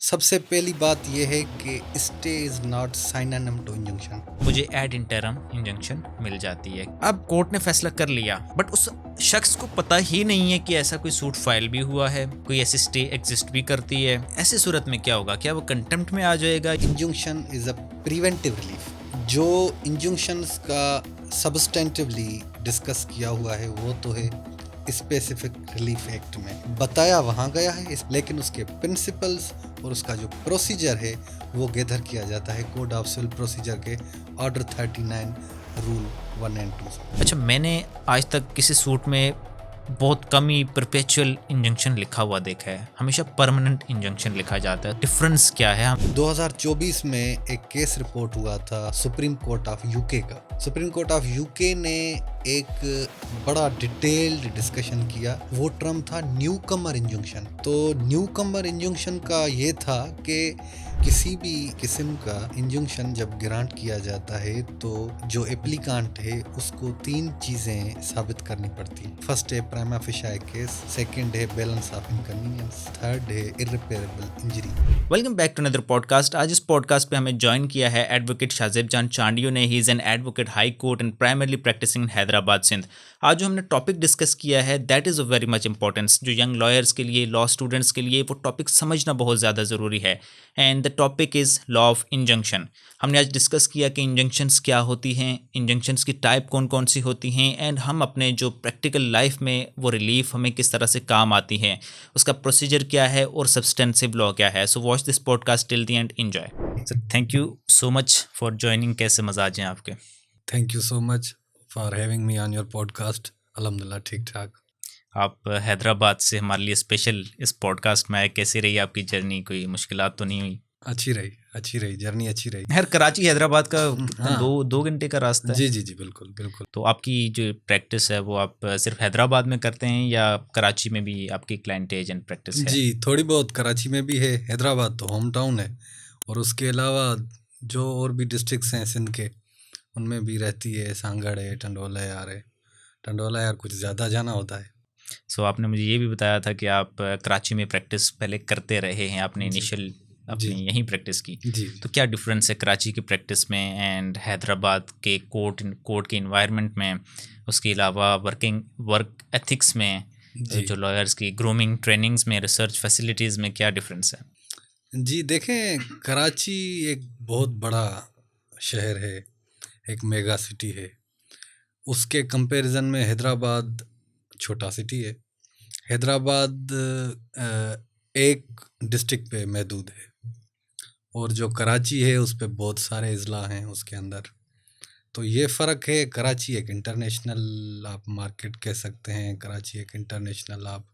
सबसे पहली बात यह है कि stay is not synonym to injunction. मुझे एड इंटरम इंजंक्शन मिल जाती है। अब कोर्ट ने फैसला कर लिया, बट उस शख्स को पता ही नहीं है कि ऐसा कोई सूट फाइल भी हुआ है, कोई ऐसी स्टे एग्जिस्ट भी करती है। ऐसी सूरत में क्या होगा? क्या वो कंटेम्प्ट में आ जाएगा? Injunction is a preventive relief. जो इंजंक्शंस का सब्सटेंटिवली डिस्कस किया हुआ है वो तो है स्पेसिफिक रिलीफ एक्ट में बताया वहाँ गया है, लेकिन उसके प्रिंसिपल्स और उसका जो प्रोसीजर है वो गैदर किया जाता है कोड ऑफ सिविल प्रोसीजर के ऑर्डर 39 रूल 1 एंड 2। अच्छा, मैंने आज तक किसी सूट में बहुत कम ही परपेचुअल इंजंक्शन लिखा हुआ देखा है, हमेशा परमानेंट इंजंक्शन लिखा जाता है। डिफरेंस क्या है? 2024 में एक केस रिपोर्ट हुआ था सुप्रीम कोर्ट ऑफ यूके का। सुप्रीम कोर्ट ऑफ यूके ने एक बड़ा डिटेल्ड डिस्कशन किया। वो टर्म था न्यू कमर इंजंक्शन। तो न्यू कमर इंजंक्शन का ये था कि किसी भी किस्म का इंजंक्शन जब ग्रांट किया जाता है तो जो एप्लीकांट है उसको 3 चीजें साबित करनी पड़ती। फर्स्ट है प्राइमा फेशियाई केस, सेकंड है बैलेंस ऑफ इनकन्वीनियंस, थर्ड है irreparable injury. Welcome back to another podcast. आज इस पॉडकास्ट पे हमें ज्वाइन किया है एडवोकेट शाजिब जान चांडियो ने। He is an advocate high court and primarily practising in Hyderabad Sindh. आज जो हमने टॉपिक डिस्कस किया है that is of very much importance. जो यंग लॉयर्स के लिए, लॉ स्टूडेंट्स के लिए वो टॉपिक समझना बहुत ज़्यादा ज़रूरी है। And the topic is law of injunction. हमने आज डिस्कस किया कि इंजंक्शंस क्या होती हैं, इंजंक्शंस की टाइप कौन कौन सी होती हैं, एंड हम अपने जो प्रैक्टिकल लाइफ में वो रिलीफ हमें किस तरह से काम आती है, उसका प्रोसीजर क्या है और सब्सटेंसिव लॉ क्या है। So watch this podcast till the end, enjoy. So thank you so much for joining. कैसे मजाज हैं आपके? Thank you so much for having me on your podcast. अल्हम्दुलिल्लाह ठीक ठाक। आप हैदराबाद से हमारे लिए स्पेशल इस पॉडकास्ट में आए। कैसी रही आपकी जर्नी? कोई मुश्किलात तो नहीं हुई? अच्छी रही जर्नी, अच्छी रही। खैर, कराची हैदराबाद का कितना, हाँ। 2 घंटे का रास्ता है। जी बिल्कुल बिल्कुल। तो आपकी जो प्रैक्टिस है वो आप सिर्फ हैदराबाद में करते हैं या कराची में भी आपकी क्लाइंटेज एंड प्रैक्टिस है? जी, थोड़ी बहुत कराची में भी है। हैदराबाद तो होम टाउन है, और उसके अलावा जो और भी डिस्ट्रिक्ट्स हैं सिंध के उनमें भी रहती है। सांगड़ है, टंडोला यार है। टंडोला यार कुछ ज़्यादा जाना होता है। सो आपने मुझे ये भी बताया था कि आप कराची में प्रैक्टिस पहले करते रहे हैं, आपने इनिशियल अपनी यहीं प्रैक्टिस की। जी। तो क्या डिफरेंस है कराची की प्रैक्टिस में एंड हैदराबाद के कोर्ट के इन्वायरमेंट में, उसके अलावा वर्क एथिक्स में, जो लॉयर्स की ग्रूमिंग ट्रेनिंग्स में, रिसर्च फैसिलिटीज़ में क्या डिफरेंस है? जी देखें, कराची एक बहुत बड़ा शहर है, एक मेगा सिटी है। उसके कंपैरिजन में हैदराबाद छोटा सिटी है। हैदराबाद एक डिस्ट्रिक्ट पे महदूद है, और जो कराची है उस पर बहुत सारे अजला हैं उसके अंदर। तो ये फ़र्क है। कराची एक इंटरनेशनल आप मार्केट कह सकते हैं, कराची एक इंटरनेशनल आप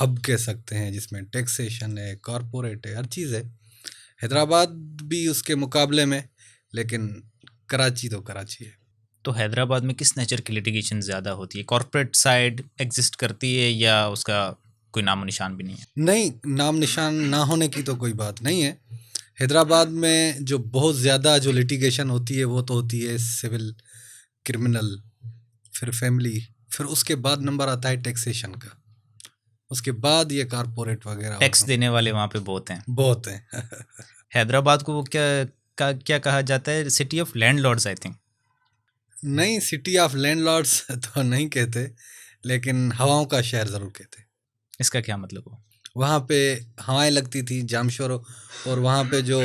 हब कह सकते हैं, जिसमें टैक्सेशन है, कॉरपोरेट है, हर चीज़ है। हैदराबाद भी उसके मुकाबले में, लेकिन कराची तो कराची है। तो हैदराबाद में किस नेचर की लिटिगेशन ज़्यादा होती है? कॉर्पोरेट साइड एग्जिस्ट करती है या उसका कोई नामो निशान भी नहीं है? नहीं, नाम निशान ना होने की तो कोई बात नहीं है। हैदराबाद में जो बहुत ज़्यादा जो लिटिगेशन होती है वो तो होती है सिविल, क्रिमिनल, फिर फैमिली, फिर उसके बाद नंबर आता है टैक्सेशन का, उसके बाद ये कॉर्पोरेट वगैरह। टैक्स देने वाले वहाँ पे बहुत हैं। हैदराबाद को वो क्या कहा जाता है? City of landlords, I think. नहीं, सिटी ऑफ लैंडलॉर्ड्स तो नहीं कहते, लेकिन हवाओं का शहर ज़रूर कहते। इसका क्या मतलब हो? वहाँ पे हवाएं लगती थी जामशोरो, और वहाँ पे जो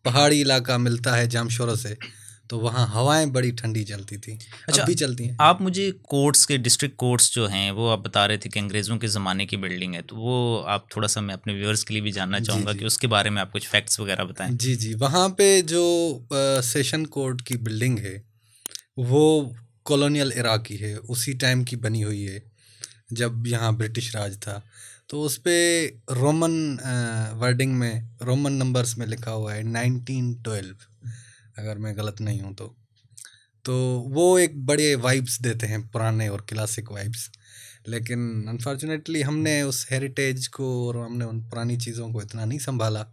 पहाड़ी इलाका मिलता है जामशोरो से, तो वहाँ हवाएं बड़ी ठंडी चलती थी। अच्छा, अब भी चलती हैं। आप मुझे कोर्ट्स के, डिस्ट्रिक्ट कोर्ट्स जो हैं वो आप बता रहे थे कि अंग्रेज़ों के ज़माने की बिल्डिंग है, तो वो आप थोड़ा सा, मैं अपने व्यूअर्स के लिए भी जानना चाहूँगा कि उसके बारे में आप कुछ फैक्ट्स वगैरह बताएं। जी, वहाँ पे जो सेशन कोर्ट की बिल्डिंग है वो कॉलोनियल एरा की है, उसी टाइम की बनी हुई है जब यहाँ ब्रिटिश राज था। तो उस पर रोमन वर्डिंग में, रोमन नंबर्स में लिखा हुआ है 1912, अगर मैं गलत नहीं हूँ तो वो एक बड़े वाइब्स देते हैं, पुराने और क्लासिक वाइब्स। लेकिन अनफॉर्चुनेटली हमने उस हेरिटेज को और हमने उन पुरानी चीज़ों को इतना नहीं संभाला।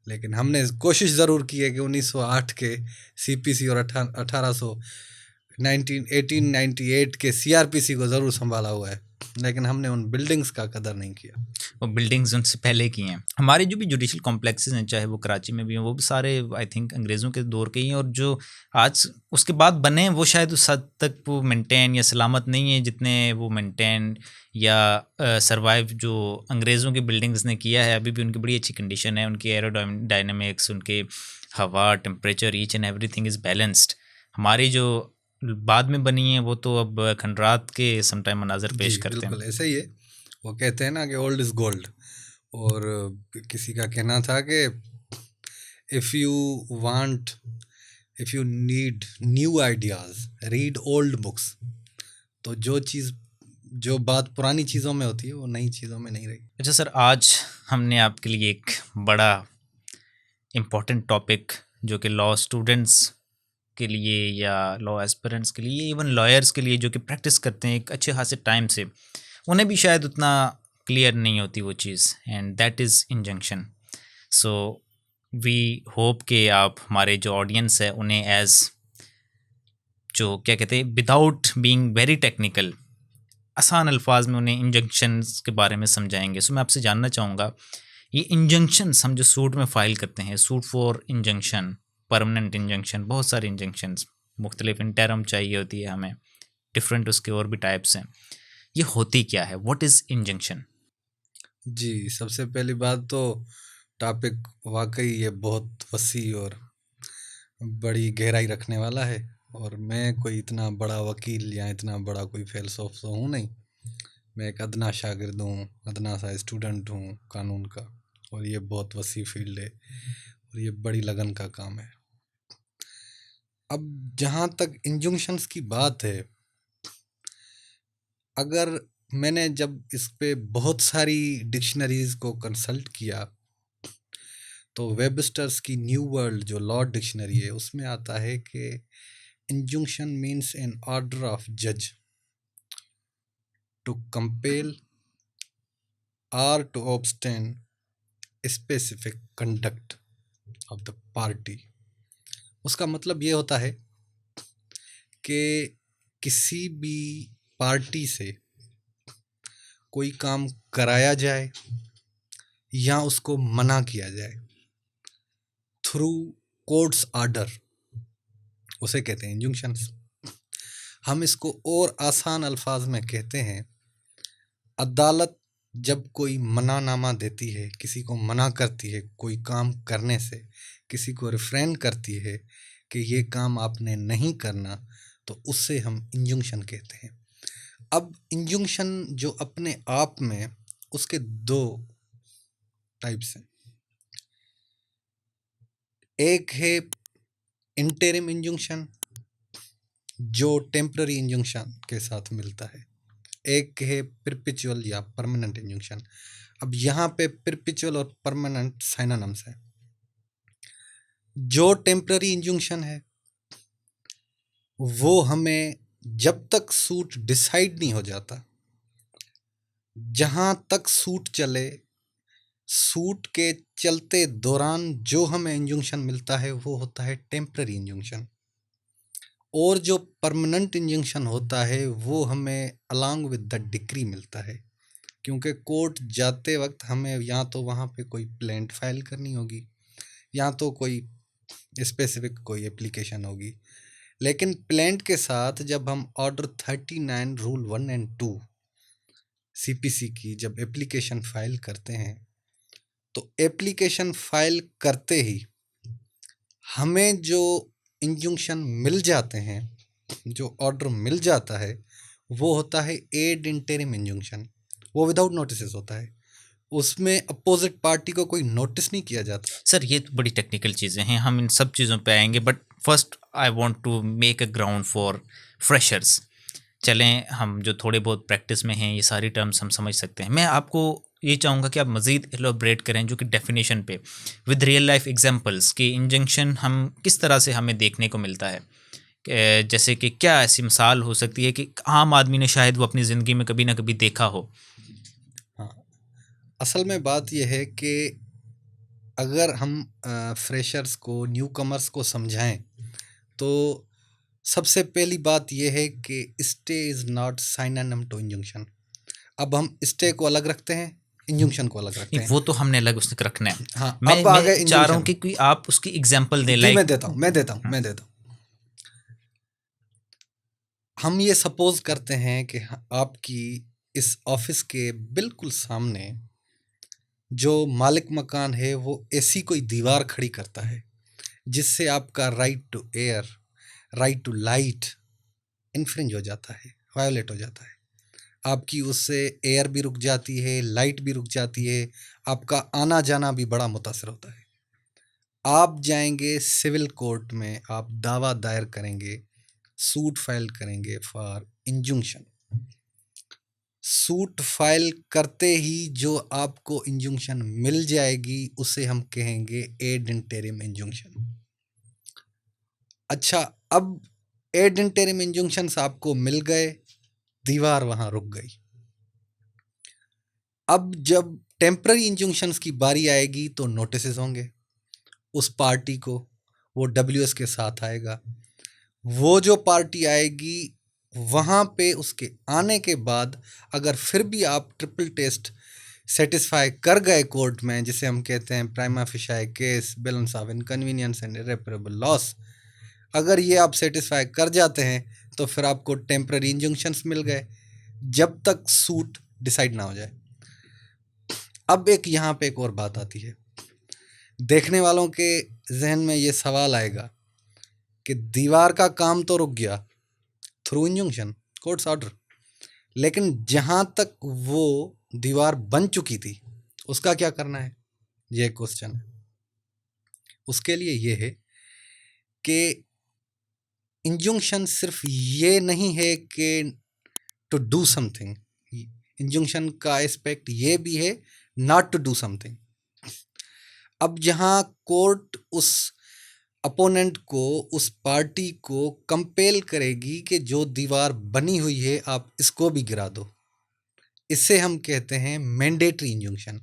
लेकिन हमने कोशिश ज़रूर की है कि 1908 के सीपीसी और 1898 के सीआरपीसी को ज़रूर संभाला हुआ है। लेकिन हमने उन बिल्डिंग्स का कदर नहीं किया। वो बिल्डिंग्स उनसे पहले की हैं। हमारे जो भी जुडिशल कॉम्प्लेक्सेस हैं, चाहे वो कराची में भी हैं, वो भी सारे आई थिंक अंग्रेज़ों के दौर के ही हैं, और जो आज उसके बाद बने हैं वो शायद उस हद तक वो मेंटेन या सलामत नहीं है जितने वो मेंटेन या सर्वाइव जो अंग्रेज़ों की बिल्डिंग्स ने किया है। अभी भी उनकी बड़ी अच्छी कंडीशन है, उनकी एरोडायनेमिक्स, उनके हवा, temperature, each and everything is balanced. हमारी जो बाद में बनी है वो तो अब खंडरात के समटाइम मनाजर पेश जी, करते हैं। बिल्कुल ऐसा ही है। वो कहते हैं ना कि ओल्ड इज़ गोल्ड, और किसी का कहना था कि if you need new ideas read old books. तो जो बात पुरानी चीज़ों में होती है वो नई चीज़ों में नहीं रही। अच्छा सर, आज हमने आपके लिए एक बड़ा इम्पोर्टेंट टॉपिक, जो कि लॉ स्टूडेंट्स के लिए या लॉ एस्पिरेंट्स के लिए, इवन लॉयर्स के लिए जो कि प्रैक्टिस करते हैं एक अच्छे खासे टाइम से, उन्हें भी शायद उतना क्लियर नहीं होती वो चीज़, and that is injunction. So we hope कि आप हमारे जो ऑडियंस है उन्हें एज जो क्या कहते हैं, विदाउट बीइंग वेरी टेक्निकल, आसान अल्फाज में उन्हें इंजंक्शंस के बारे में समझाएंगे। सो मैं आपसे जानना चाहूँगा, ये इंजंक्शंस हम जो सूट में फ़ाइल करते हैं, suit for injunction, permanent injunction, बहुत सारे इंजंक्शंस मुख्तलिफ इंटरम चाहिए होती है हमें, डिफरेंट उसके और भी टाइप्स हैं, ये होती क्या है? What is injunction? जी, सबसे पहली बात तो टॉपिक वाकई ये बहुत वसी और बड़ी गहराई रखने वाला है, और मैं कोई इतना बड़ा वकील या इतना बड़ा कोई फ़िलसूफ़ तो हूँ नहीं। मैं एक अदना शागिर्द हूँ, अदना सा स्टूडेंट हूँ कानून का, और ये बहुत वसी फील्ड है और ये बड़ी लगन का काम है। अब जहाँ तक इंजंक्शंस की बात है, अगर मैंने जब इस पे बहुत सारी डिक्शनरीज़ को कंसल्ट किया, तो वेबस्टर्स की न्यू वर्ल्ड जो लॉ डिक्शनरी है उसमें आता है कि injunction means an order of जज टू कंपेल और to abstain specific conduct of the party. उसका मतलब ये होता है कि किसी भी पार्टी से कोई काम कराया जाए या उसको मना किया जाए थ्रू कोर्ट्स ऑर्डर, उसे कहते हैं इंजंक्शंस। हम इसको और आसान अल्फाज में कहते हैं, अदालत जब कोई मनानामा देती है, किसी को मना करती है कोई काम करने से, किसी को रिफ्रेन करती है कि ये काम आपने नहीं करना, तो उससे हम इंजंक्शन कहते हैं। अब इंजंक्शन जो अपने आप में, उसके दो टाइप्स हैं। एक है इंटरिम इंजंक्शन जो टेम्पररी इंजंक्शन के साथ मिलता है, एक है परपेचुअल या परमानेंट इंजंक्शन। अब यहाँ पे परपेचुअल और परमानेंट साइनोनिम्स हैं। जो टेम्पररी इंजंक्शन है वो हमें जब तक सूट डिसाइड नहीं हो जाता, जहाँ तक सूट चले, सूट के चलते दौरान जो हमें इंजंक्शन मिलता है वो होता है टेम्पररी इंजंक्शन, और जो परमानेंट इंजंक्शन होता है वो हमें अलॉन्ग विद द डिक्री मिलता है, क्योंकि कोर्ट जाते वक्त हमें या तो वहाँ पे कोई प्लेंट फाइल करनी होगी या तो कोई स्पेसिफिक कोई एप्लीकेशन होगी। लेकिन प्लेंट के साथ जब हम ऑर्डर 39 रूल 1 एंड 2 सीपीसी की जब एप्लीकेशन फाइल करते हैं, तो एप्लीकेशन फाइल करते ही हमें जो इंजंक्शन मिल जाते हैं, जो ऑर्डर मिल जाता है, वो होता है एड इंटरिम इंजंक्शन। वो विदाउट नोटिस होता है, उसमें अपोजिट पार्टी को कोई नोटिस नहीं किया जाता। सर ये तो बड़ी टेक्निकल चीज़ें हैं, हम इन सब चीज़ों पे आएंगे, but first I want to make a ground for freshers. चलें, हम जो थोड़े बहुत प्रैक्टिस में हैं ये सारी टर्म्स हम समझ सकते हैं। मैं आपको ये चाहूँगा कि आप मज़ीद एलोब्रेट करें जो कि डेफिनेशन पे विद रियल लाइफ एग्जांपल्स कि इंजंक्शन हम किस तरह से हमें देखने को मिलता है। जैसे कि क्या ऐसी मिसाल हो सकती है कि आम आदमी ने शायद वो अपनी ज़िंदगी में कभी ना कभी देखा हो। हाँ, असल में बात यह है कि अगर हम फ्रेशर्स को, न्यू कमर्स को समझाएं, तो सबसे पहली बात यह है कि stay is not synonym to injunction. अब हम स्टे को अलग रखते हैं, इंजंक्शन को अलग रखते नहीं, हैं। वो तो हमने अलग उसने रखना है। हाँ, मैं अब आ गए मैं चाह रहा हूँ इंजंक्शन। कि कोई आप उसकी एग्जांपल दें, जी, लाइक। मैं देता हूँ। हम ये सपोज करते हैं कि आपकी इस ऑफिस के बिल्कुल सामने जो मालिक मकान है वो ऐसी कोई दीवार खड़ी करता है जिससे आपका right to air, right to light infringe हो जाता है, वायोलेट हो जाता है। आपकी उससे एयर भी रुक जाती है, लाइट भी रुक जाती है, आपका आना जाना भी बड़ा मुतासर होता है। आप जाएंगे सिविल कोर्ट में, आप दावा दायर करेंगे, सूट फाइल करेंगे फॉर इंजंक्शन। सूट फाइल करते ही जो आपको इंजंक्शन मिल जाएगी उसे हम कहेंगे एड इंटेरिम इंजंक्शन। अच्छा, अब एड इंटेरिम इंजंक्शन आपको मिल गए, दीवार वहां रुक गई। अब जब टेम्पररी इंजंक्शंस की बारी आएगी तो नोटिस होंगे उस पार्टी को, वो WS के साथ आएगा। वो जो पार्टी आएगी वहाँ पे उसके आने के बाद अगर फिर भी आप ट्रिपल टेस्ट सेटिस्फाई कर गए कोर्ट में, जिसे हम कहते हैं prima facie case, balance of inconvenience and irreparable loss, अगर ये आप सेटिस्फाई कर जाते हैं तो फिर आपको टेम्पररी इंजंक्शंस मिल गए जब तक सूट डिसाइड ना हो जाए। अब एक यहाँ पे एक और बात आती है, देखने वालों के जहन में ये सवाल आएगा कि दीवार का काम तो रुक गया थ्रू इंजंक्शन, कोर्ट्स ऑर्डर, लेकिन जहां तक वो दीवार बन चुकी थी उसका क्या करना है, ये क्वेश्चन है। उसके लिए ये है कि इंजंक्शन सिर्फ ये नहीं है कि टू डू समथिंग, इंजंक्शन का एस्पेक्ट ये भी है नॉट टू डू समथिंग। अब जहां कोर्ट उस अपोनेंट को, उस पार्टी को कंपेल करेगी कि जो दीवार बनी हुई है आप इसको भी गिरा दो, इसे हम कहते हैं मैंडेटरी इंजंक्शन।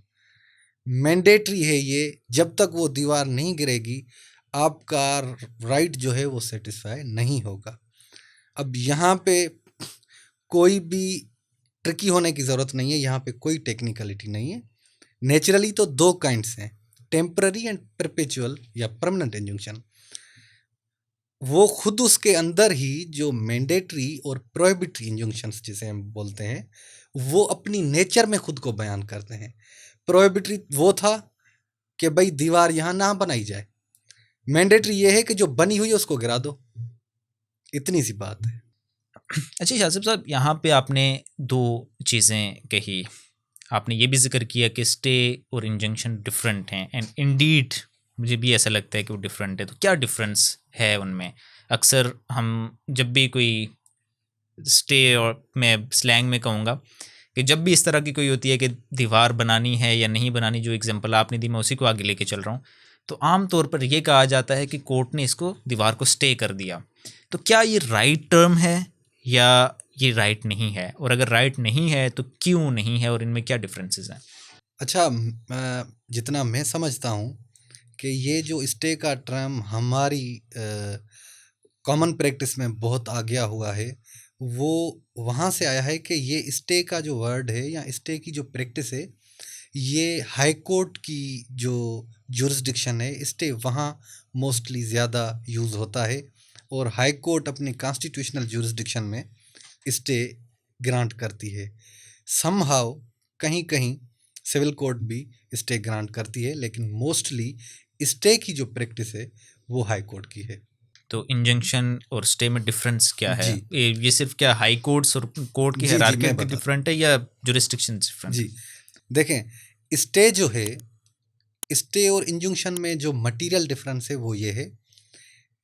मैंडेटरी है ये, जब तक वो दीवार नहीं गिरेगी आपका राइट जो है वो सेटिस्फाई नहीं होगा। अब यहाँ पे कोई भी ट्रिकी होने की ज़रूरत नहीं है, यहाँ पे कोई टेक्निकलिटी नहीं है। नेचुरली तो दो काइंड्स हैं, टेम्पररी एंड परपेचुअल या परमानेंट इंजंक्शन। वो खुद उसके अंदर ही जो मैंडेटरी और प्रोहिबिटरी इंजंक्शंस जिसे हम बोलते हैं वो अपनी नेचर में खुद को बयान करते हैं। प्रोहिबिटरी वो था कि भाई दीवार यहाँ ना बनाई जाए, मैंडेटरी ये है कि जो बनी हुई है उसको गिरा दो, इतनी सी बात है। अच्छा शासिब साहब, यहाँ पे आपने दो चीज़ें कही। आपने ये भी जिक्र किया कि स्टे और इंजंक्शन डिफरेंट हैं, एंड इंडीड मुझे भी ऐसा लगता है कि वो डिफरेंट है। तो क्या डिफरेंस है उनमें? अक्सर हम जब भी कोई स्टे, और मैं स्लैंग में कहूँगा कि जब भी इस तरह की कोई होती है कि दीवार बनानी है या नहीं बनानी, जो एग्जांपल आपने दी मैं उसी को आगे लेके चल रहा हूँ, तो आम तौर पर ये कहा जाता है कि कोर्ट ने इसको दीवार को स्टे कर दिया। तो क्या ये राइट टर्म है या ये राइट नहीं है? और अगर राइट नहीं है तो क्यों नहीं है, और इनमें क्या डिफरेंसेस हैं? अच्छा, जितना मैं समझता हूँ कि ये जो स्टे का टर्म हमारी कॉमन प्रैक्टिस में बहुत आ गया हुआ है, वो वहाँ से आया है कि ये स्टे का जो वर्ड है या स्टे की जो प्रैक्टिस है, ये हाई कोर्ट की जो जुरिस्डिक्शन है, स्टे वहाँ मोस्टली ज़्यादा यूज़ होता है, और हाई कोर्ट अपनी कॉन्स्टिट्यूशनल जुरिस्डिक्शन में स्टे ग्रांट करती है। समहाउ कहीं कहीं सिविल कोर्ट भी स्टे ग्रांट करती है, लेकिन मोस्टली स्टे की जो प्रैक्टिस है वो हाई कोर्ट की है। तो इंजंक्शन और स्टे में डिफरेंस क्या है? जी ये सिर्फ क्या हाई कोर्ट्स और कोर्ट की जी हायरार्की मैं बता डिफरेंट है या जुरिस्डिक्शन डिफरेंट? जी देखें, स्टे जो है, स्टे और इंजंक्शन में जो मटेरियल डिफरेंस है वो ये है,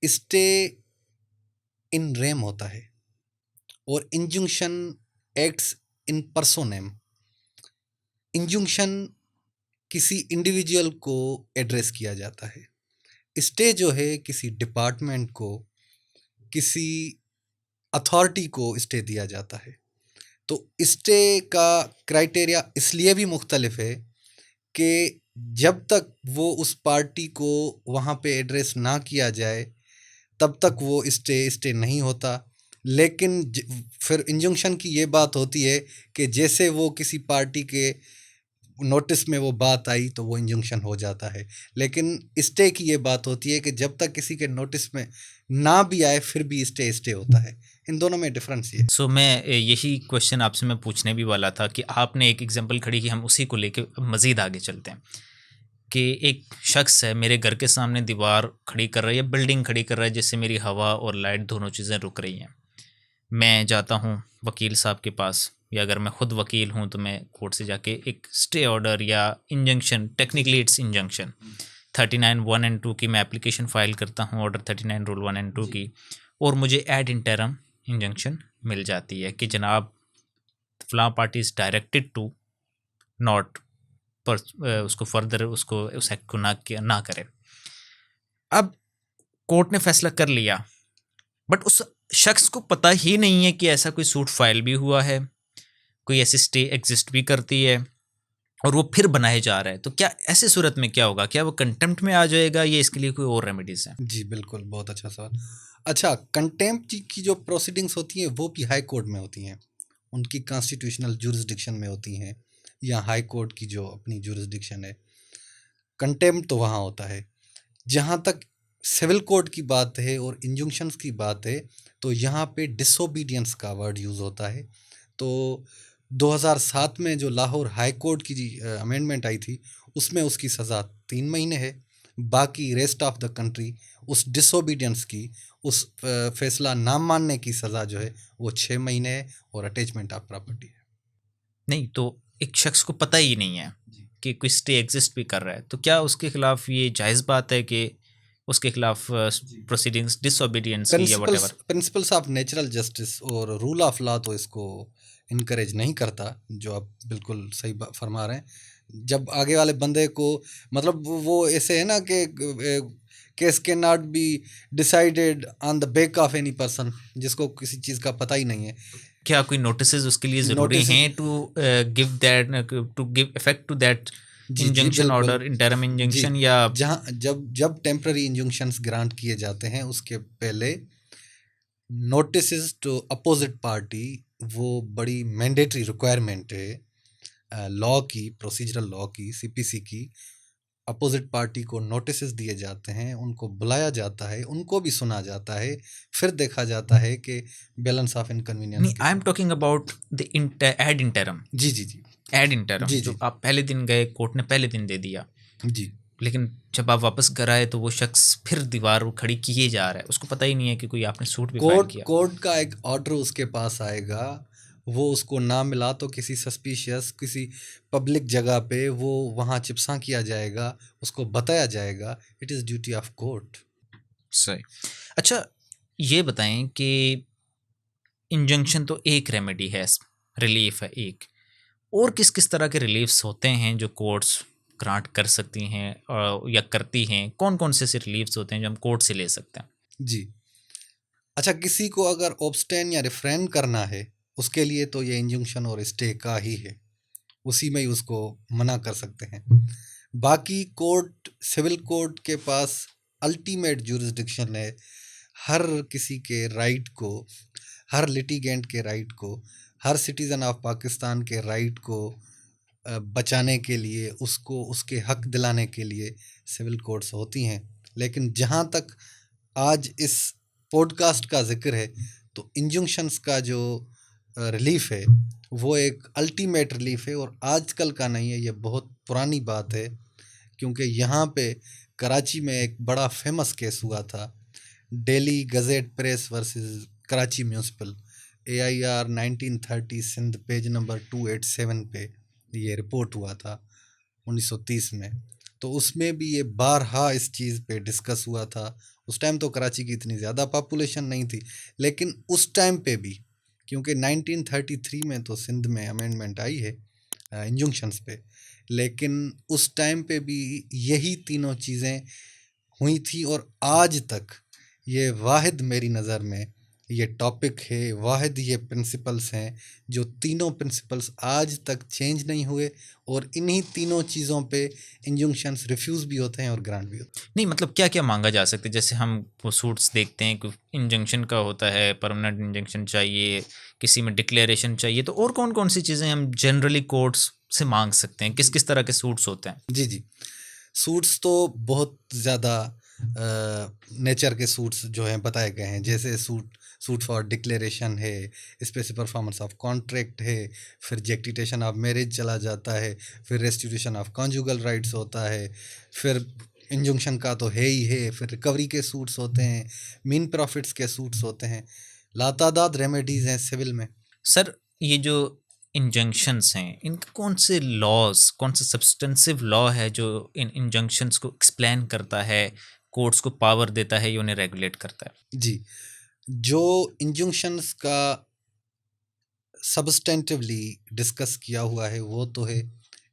स्टे इन रेम होता है और इंजंक्शन एक्ट्स इन पर्सोनेम। इंजंक्शन किसी इंडिविजुअल को एड्रेस किया जाता है, स्टे जो है किसी डिपार्टमेंट को, किसी अथॉरिटी को स्टे दिया जाता है। तो स्टे का क्राइटेरिया इसलिए भी मुख्तलिफ है कि जब तक वो उस पार्टी को वहाँ पे एड्रेस ना किया जाए तब तक वो स्टे नहीं होता। लेकिन फिर इंजंक्शन की ये बात होती है कि जैसे वो किसी पार्टी के नोटिस में वो बात आई तो वो इंजंक्शन हो जाता है, लेकिन स्टे की ये बात होती है कि जब तक किसी के नोटिस में ना भी आए फिर भी स्टे होता है। इन दोनों में डिफरेंस ये। सो मैं यही क्वेश्चन आपसे मैं पूछने भी वाला था कि आपने एक एग्जांपल खड़ी की, हम उसी को लेके मज़ीद आगे चलते हैं कि एक शख्स है मेरे घर के सामने दीवार खड़ी कर रहा है या बिल्डिंग खड़ी कर रहा है जिससे मेरी हवा और लाइट दोनों चीज़ें रुक रही हैं। मैं जाता हूँ वकील साहब के पास, या अगर मैं ख़ुद वकील हूँ तो मैं कोर्ट से जाके एक स्टे ऑर्डर या injunction, technically it's injunction 39(1) and 2 की मैं एप्लीकेशन फ़ाइल करता हूँ, ऑर्डर 39 रूल 1 and 2 की, और मुझे एड इंटरम इंजंक्शन मिल जाती है कि जनाब फलां party is directed to not पर उसको फर्दर उसको उस एक्ट को ना करे। अब कोर्ट ने फैसला कर लिया, बट उस शख्स को पता ही नहीं है कि ऐसा कोई सूट फाइल भी हुआ है, कोई ऐसी स्टे एग्जिस्ट भी करती है, और वो फिर बनाए जा रहा है। तो क्या ऐसे सूरत में क्या होगा, क्या वो कंटेम्प्ट में आ जाएगा या इसके लिए कोई और रेमेडीज हैं? जी बिल्कुल, बहुत अच्छा सवाल। अच्छा, कंटेम्प्ट की जो प्रोसीडिंग्स होती हैं वो भी हाई कोर्ट में होती हैं, उनकी कॉन्स्टिट्यूशनल जुरिस्डिक्शन में होती हैं, या हाई कोर्ट की जो अपनी जुरिस्डिक्शन है। कंटेम्प्ट तो वहाँ होता है। जहाँ तक सिविल कोर्ट की बात है और इंजंक्शंस की बात है, तो यहाँ पे डिसोबीडियंस का वर्ड यूज़ होता है। तो 2007 में जो लाहौर हाई कोर्ट की अमेंडमेंट आई थी, उसमें उसकी सज़ा 3 महीने है। बाकी रेस्ट ऑफ द कंट्री उस डिसोबीडियंस की, उस फैसला ना मानने की सज़ा जो है वो 6 महीने है, और अटैचमेंट ऑफ प्रॉपर्टी है। नहीं, तो एक शख्स को पता ही नहीं है कि कोई स्टे एग्जिस्ट भी कर रहा है, तो क्या उसके खिलाफ ये जायज़ बात है कि उसके खिलाफ प्रोसीडिंग्स डिसोबीडियंस की या whatever? Principles of natural justice और रूल ऑफ लॉ तो इसको इनकरेज नहीं करता, जो आप बिल्कुल सही फरमा रहे हैं। जब आगे वाले बंदे को, मतलब वो ऐसे है ना कि case can not be decided on the back of any person, जिसको किसी चीज़ का पता ही नहीं है। क्या कोई नोटिसेस उसके लिए ज़रूरी नोटिस, हैं to give that, to give effect to that जी इंजंक्शन बिल्कुल ऑर्डर, इंटरम जी। इंजंक्शन? या जहाँ जब टेम्पररी इंजंक्शंस ग्रांट किए जाते हैं उसके पहले नोटिस टू अपोजिट पार्टी, वो बड़ी मैंडेटरी रिक्वायरमेंट है लॉ की, प्रोसीजरल लॉ की, सीपीसी की। अपोजिट पार्टी को नोटिस दिए जाते हैं, उनको बुलाया जाता है, उनको भी सुना जाता है, फिर देखा जाता है कि बैलेंस ऑफ इनकन्वीनियंस नहीं, I am talking about the ad interim. जी जी जी एड इंटरम जी जो जी आप पहले दिन गए, कोर्ट ने पहले दिन दे दिया, जी। लेकिन जब आप वापस घर आए तो वो शख्स फिर दीवार खड़ी किए जा रहा है, उसको पता ही नहीं है कि कोई आपने सूट भी फाइल किया। कोर्ट का एक ऑर्डर उसके पास आएगा, वो उसको ना मिला तो किसी सस्पिशियस, किसी पब्लिक जगह पे वो वहाँ चिप्सा किया जाएगा, उसको बताया जाएगा। It is duty of court. सही। अच्छा, ये बताएं कि इंजंक्शन तो एक रेमेडी है, रिलीफ है एक, और किस किस तरह के रिलीफ्स होते हैं जो कोर्ट्स ग्रांट कर सकती हैं या करती हैं? कौन कौन से रिलीफ्स होते हैं जो हम कोर्ट से ले सकते हैं? जी। अच्छा, किसी को अगर ऑब्स्टेन या रिफ्रेन करना है, उसके लिए तो ये इंजंक्शन और स्टे का ही है, उसी में ही उसको मना कर सकते हैं। बाकी कोर्ट, सिविल कोर्ट के पास अल्टीमेट जुरिस्डिक्शन है हर किसी के राइट को, हर लिटिगेंट के राइट को, हर सिटीज़न ऑफ पाकिस्तान के राइट को बचाने के लिए, उसको उसके हक दिलाने के लिए सिविल कोर्ट्स होती हैं। लेकिन जहाँ तक आज इस पॉडकास्ट का जिक्र है, तो इंजंक्शंस का जो रिलीफ है वो एक अल्टीमेट रिलीफ है, और आजकल का नहीं है, ये बहुत पुरानी बात है। क्योंकि यहाँ पे कराची में एक बड़ा फेमस केस हुआ था, Daily Gazette Press versus Karachi municipal, AIR 1930 Sindh, page number 287 पे ये रिपोर्ट हुआ था 1930 में। तो उसमें भी ये बारहा इस चीज़ पे डिस्कस हुआ था। उस टाइम तो कराची की इतनी ज़्यादा पॉपुलेशन नहीं थी, लेकिन उस टाइम पे भी, क्योंकि 1933 में तो सिंध में अमेंडमेंट आई है इंजंक्शंस पे, लेकिन उस टाइम पे भी यही तीनों चीज़ें हुई थी। और आज तक ये वाहिद मेरी नज़र में ये टॉपिक है, वाहिद ये प्रिंसिपल्स हैं जो तीनों प्रिंसिपल्स आज तक चेंज नहीं हुए, और इन्हीं तीनों चीज़ों पे इंजंक्शंस रिफ्यूज़ भी होते हैं और ग्रांट भी होते हैं। नहीं मतलब क्या क्या मांगा जा सकता है? जैसे हम वो सूट्स देखते हैं कि इंजंक्शन का होता है, परमानेंट इंजंक्शन चाहिए, किसी में डिक्लेरेशन चाहिए, तो और कौन कौन सी चीज़ें हम जनरली कोर्ट्स से मांग सकते हैं? किस किस तरह के सूट्स होते हैं? जी जी, सूट्स तो बहुत ज़्यादा नेचर के सूट्स जो हैं बताए गए हैं, जैसे सूट सूट फॉर डिक्लेरेशन है, स्पेसिफिक परफॉर्मेंस ऑफ कॉन्ट्रैक्ट है, फिर जेक्टिटेशन ऑफ मैरिज चला जाता है, फिर रेस्टिट्यूशन ऑफ कॉन्जुगल राइट्स होता है, फिर इंजंक्शन का तो है ही है, फिर रिकवरी के सूट्स होते हैं, मीन प्रॉफिट्स के सूट्स होते हैं, लातादाद रेमेडीज़ हैं सिविल में। सर ये जो इंजंक्शंस हैं, इनके कौन से लॉज, कौन सा सब्सटेंसिव लॉ है जो इन इंजंक्शंस को एक्सप्लेन करता है, कोर्ट्स को पावर देता है, ये उन्हें रेगुलेट करता है? जी, जो इंजंक्शंस का सब्सटेंटिवली डिस्कस किया हुआ है वो तो है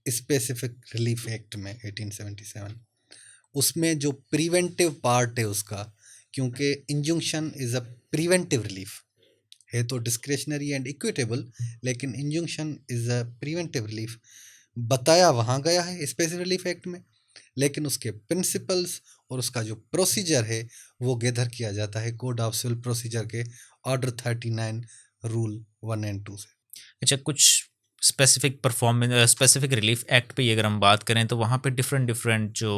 स्पेसिफिक रिलीफ एक्ट में 1877। उसमें जो प्रिवेंटिव पार्ट है उसका, क्योंकि injunction is a preventive relief है, तो डिस्क्रेशनरी एंड इक्विटेबल, लेकिन injunction is a preventive relief बताया वहाँ गया है स्पेसिफिक रिलीफ एक्ट में, लेकिन उसके प्रिंसिपल्स और उसका जो प्रोसीजर है वो गैदर किया जाता है कोड ऑफ सिविल प्रोसीजर के ऑर्डर 39 रूल 1 एंड 2 से। अच्छा, कुछ स्पेसिफिक रिलीफ एक्ट पे अगर हम बात करें तो वहाँ पे डिफरेंट डिफरेंट जो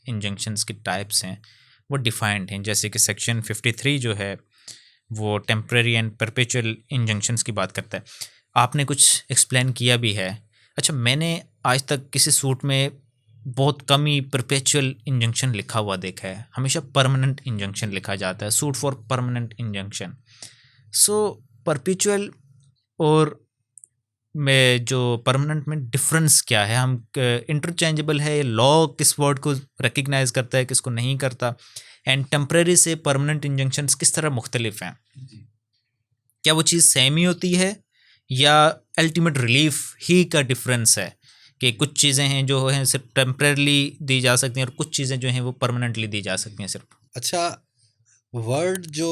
इंजंक्शंस के टाइप्स हैं वो डिफाइंड हैं। जैसे कि सेक्शन 53 जो है वो टेम्परेरी एंड परपेचुअल इंजंक्शंस की बात करता है। आपने कुछ एक्सप्लेन किया भी है। अच्छा, मैंने आज तक किसी सूट में बहुत कम ही परपेचुअल इंजंक्शन लिखा हुआ देखा है, हमेशा परमानेंट इंजंक्शन लिखा जाता है, suit for permanent injunction. So perpetual और में जो परमानेंट में डिफरेंस क्या है? हम इंटरचेंजेबल है, लॉ किस वर्ड को रिकग्नाइज करता है, किसको नहीं करता, एंड टेम्परेरी से परमानेंट इंजंक्शंस किस तरह मुख्तलिफ हैं? क्या वो चीज़ सेम ही होती है या अल्टीमेट रिलीफ ही का डिफरेंस है कि कुछ चीज़ें हैं जो हैं सिर्फ टेम्परेरली दी जा सकती हैं और कुछ चीज़ें जो हैं वो परमानेंटली दी जा सकती हैं सिर्फ? अच्छा, वर्ड जो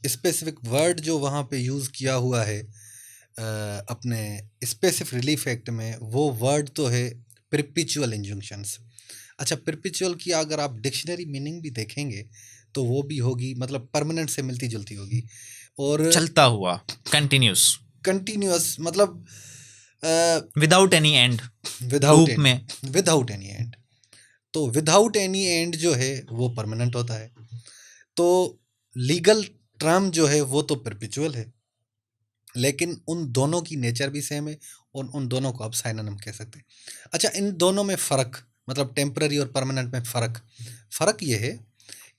स्पेसिफिक वर्ड जो वहाँ पे यूज़ किया हुआ है अपने स्पेसिफिक रिलीफ एक्ट में, वो वर्ड तो है परपेचुअल इंजंक्शंस। अच्छा, परपेचुअल की अगर आप डिक्शनरी मीनिंग भी देखेंगे तो वो भी होगी, मतलब परमानेंट से मिलती जुलती होगी, और चलता हुआ, कंटिन्यूस, कंटिन्यूअस, मतलब without any end, without loop में। Without any end. तो विदाउट एनी एंड जो है वो परमानेंट होता है, तो लीगल टर्म जो है वो तो परपेचुअल है, लेकिन उन दोनों की नेचर भी सेम है और उन दोनों को आप साइनोनिम कह सकते हैं। अच्छा, इन दोनों में फ़र्क, मतलब टेम्पररी और परमानेंट में फ़र्क ये है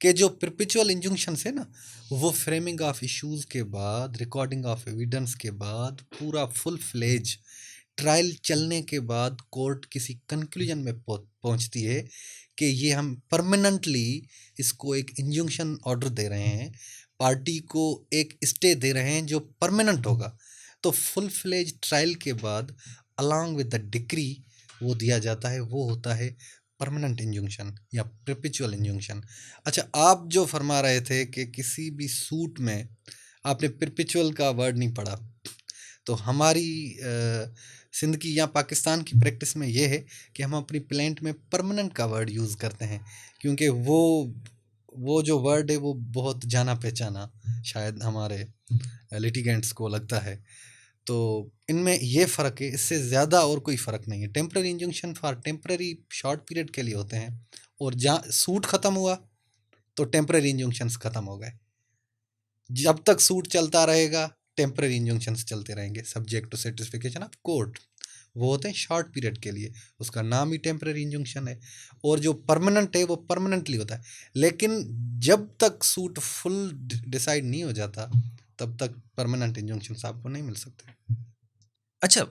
कि जो परपेचुअल इंजंक्शंस है ना, वो फ्रेमिंग ऑफ इश्यूज़ के बाद, रिकॉर्डिंग ऑफ एविडेंस के बाद, पूरा फुल फ्लेज ट्रायल चलने के बाद कोर्ट किसी कंक्लूजन में पहुंचती है कि ये हम परमानेंटली इसको एक इंजंक्शन ऑर्डर दे रहे हैं, पार्टी को एक स्टे दे रहे हैं जो परमानेंट होगा। तो फुल फ्लेज ट्रायल के बाद अलॉन्ग विद द डिक्री वो दिया जाता है, वो होता है परमानेंट इंजंक्शन या परपेचुअल इंजंक्शन। अच्छा, आप जो फरमा रहे थे कि किसी भी सूट में आपने परपेचुअल का वर्ड नहीं पढ़ा, तो हमारी सिंध की या पाकिस्तान की प्रैक्टिस में ये है कि हम अपनी प्लेंट में परमानेंट का वर्ड यूज़ करते हैं, क्योंकि वो जो वर्ड है वो बहुत जाना पहचाना शायद हमारे लिटिगेंट्स को लगता है। तो इनमें ये फ़र्क है, इससे ज़्यादा और कोई फ़र्क नहीं है। Temporary injunction for temporary short period के लिए होते हैं, और जहाँ सूट ख़त्म हुआ तो टेम्पररी इंजंक्शंस ख़त्म हो गए। जब तक सूट चलता रहेगा टेम्पररी इंजंक्शंस चलते रहेंगे subject to satisfaction of court. वो होते हैं शॉर्ट पीरियड के लिए, उसका नाम ही टेम्पररी इंजंक्शन है, और जो परमानेंट है वो परमानेंटली होता है। लेकिन जब तक सूट फुल डिसाइड नहीं हो जाता तब तक परमानेंट इंजंक्शंस आपको नहीं मिल सकते। अच्छा,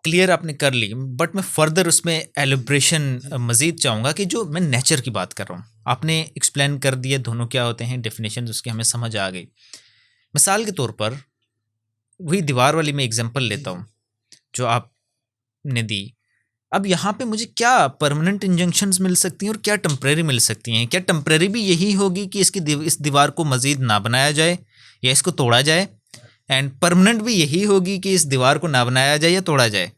क्लियर आपने कर ली, बट मैं फर्दर उसमें एलिब्रेशन मज़ीद चाहूँगा कि जो मैं नेचर की बात कर रहा हूँ, आपने एक्सप्लेन कर दिया दोनों क्या होते हैं, डेफिनेशन उसकी हमें समझ आ गई। मिसाल के तौर पर वही दीवार वाली मैं एग्जांपल लेता हूँ जो आपने दी अब यहाँ पे मुझे क्या परमानेंट इंजंक्शंस मिल सकती हैं और क्या टेम्परेरी मिल सकती हैं? क्या टेम्परेरी भी यही होगी कि इस दीवार को मजीद ना बनाया जाए या इसको तोड़ा जाए, एंड परमानेंट भी यही होगी कि इस दीवार को ना बनाया जाए या तोड़ा जाए?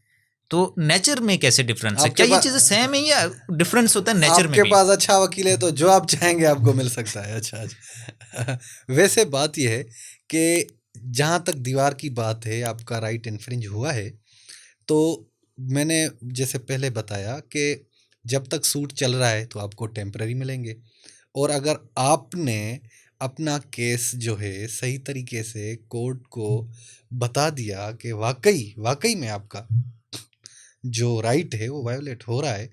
तो नेचर में कैसे डिफरेंस है? आपके क्या ये पास चीज़ें सेम है या डिफरेंस होता है नेचर में आपके भी? पास अच्छा वकील है तो जो आप चाहेंगे आपको मिल सकता है। अच्छा अच्छा। वैसे बात यह है कि जहाँ तक दीवार की बात है, आपका राइट इन्फ्रिंज हुआ है, तो मैंने जैसे पहले बताया कि जब तक सूट चल रहा है तो आपको टेम्पररी मिलेंगे, और अगर आपने अपना केस जो है सही तरीके से कोर्ट को बता दिया कि वाकई वाकई में आपका जो राइट है वो वायोलेट हो रहा है,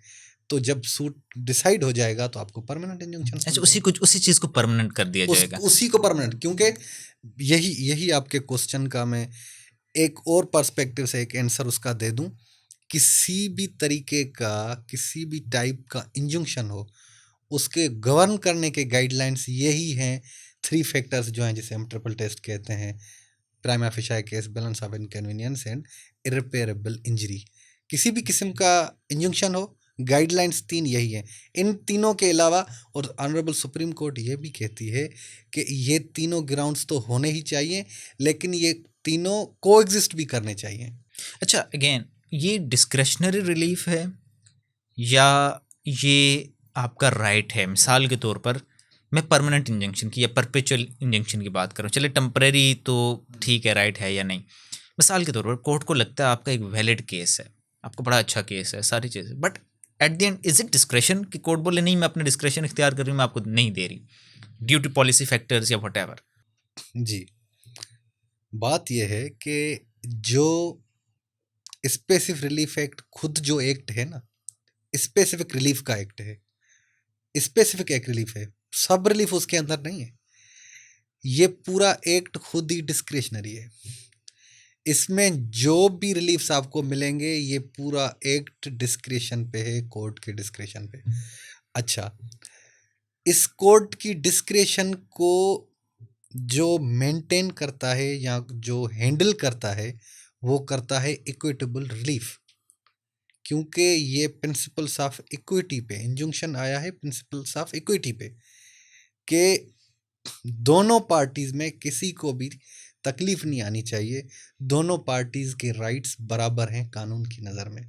तो जब सूट डिसाइड हो जाएगा तो आपको परमानेंट इंजंक्शन अच्छा, मिल जाएंगे। उसी चीज़ को परमानेंट कर दिया जाएगा। उसी को परमानेंट, क्योंकि यही यही आपके क्वेश्चन का मैं एक और पर्सपेक्टिव से एक आंसर उसका दे दूं। किसी भी तरीके का, किसी भी टाइप का इंजंक्शन हो, उसके गवर्न करने के गाइडलाइंस यही हैं, 3 फैक्टर्स जो हैं जिसे हम ट्रिपल टेस्ट कहते हैं: prima facie case, balance of inconvenience and irreparable injury. किसी भी किस्म का इंजंक्शन हो, गाइडलाइंस 3 यही हैं। इन तीनों के अलावा, और ऑनरेबल सुप्रीम कोर्ट ये भी कहती है कि ये तीनों ग्राउंड्स तो होने ही चाहिए, लेकिन ये तीनों कोएग्जिस्ट भी करने चाहिए। अच्छा, अगेन ये डिस्क्रेशनरी रिलीफ है या ये आपका राइट है? मिसाल के तौर पर मैं परमानेंट इंजंक्शन की या परपेचुअल इंजंक्शन की बात करूँ, चले टेम्परेरी तो ठीक है, राइट है या नहीं। मिसाल के तौर पर कोर्ट को लगता है आपका एक वैलिड केस है, आपको बड़ा अच्छा केस है, सारी चीज़ें, but at the end is it discretion कि कोर्ट बोले नहीं, मैं अपने डिस्क्रेशन इख्तियार कर रही हूँ, मैं आपको नहीं दे रही ड्यू टू पॉलिसी फैक्टर्स या वट एवर? जी, बात यह है कि जो स्पेसिफिक रिलीफ एक्ट, खुद जो एक्ट है ना, स्पेसिफिक रिलीफ का एक्ट है, स्पेसिफिक एक रिलीफ है, सब रिलीफ उसके अंदर नहीं है। ये पूरा एक्ट खुद ही डिस्क्रिशनरी है। इसमें जो भी रिलीफ्स आपको मिलेंगे, ये पूरा एक्ट डिस्क्रिशन पे है, कोर्ट के डिस्क्रिशन पे। अच्छा, इस कोर्ट की डिस्क्रिशन को जो मेंटेन करता है या जो हैंडल करता है, वो करता है इक्विटेबल रिलीफ, क्योंकि ये प्रिंसिपल्स ऑफ इक्विटी पे इंजंक्शन आया है, प्रिंसिपल्स ऑफ इक्विटी पे, कि दोनों पार्टीज में किसी को भी तकलीफ नहीं आनी चाहिए, दोनों पार्टीज के राइट्स बराबर हैं कानून की नज़र में।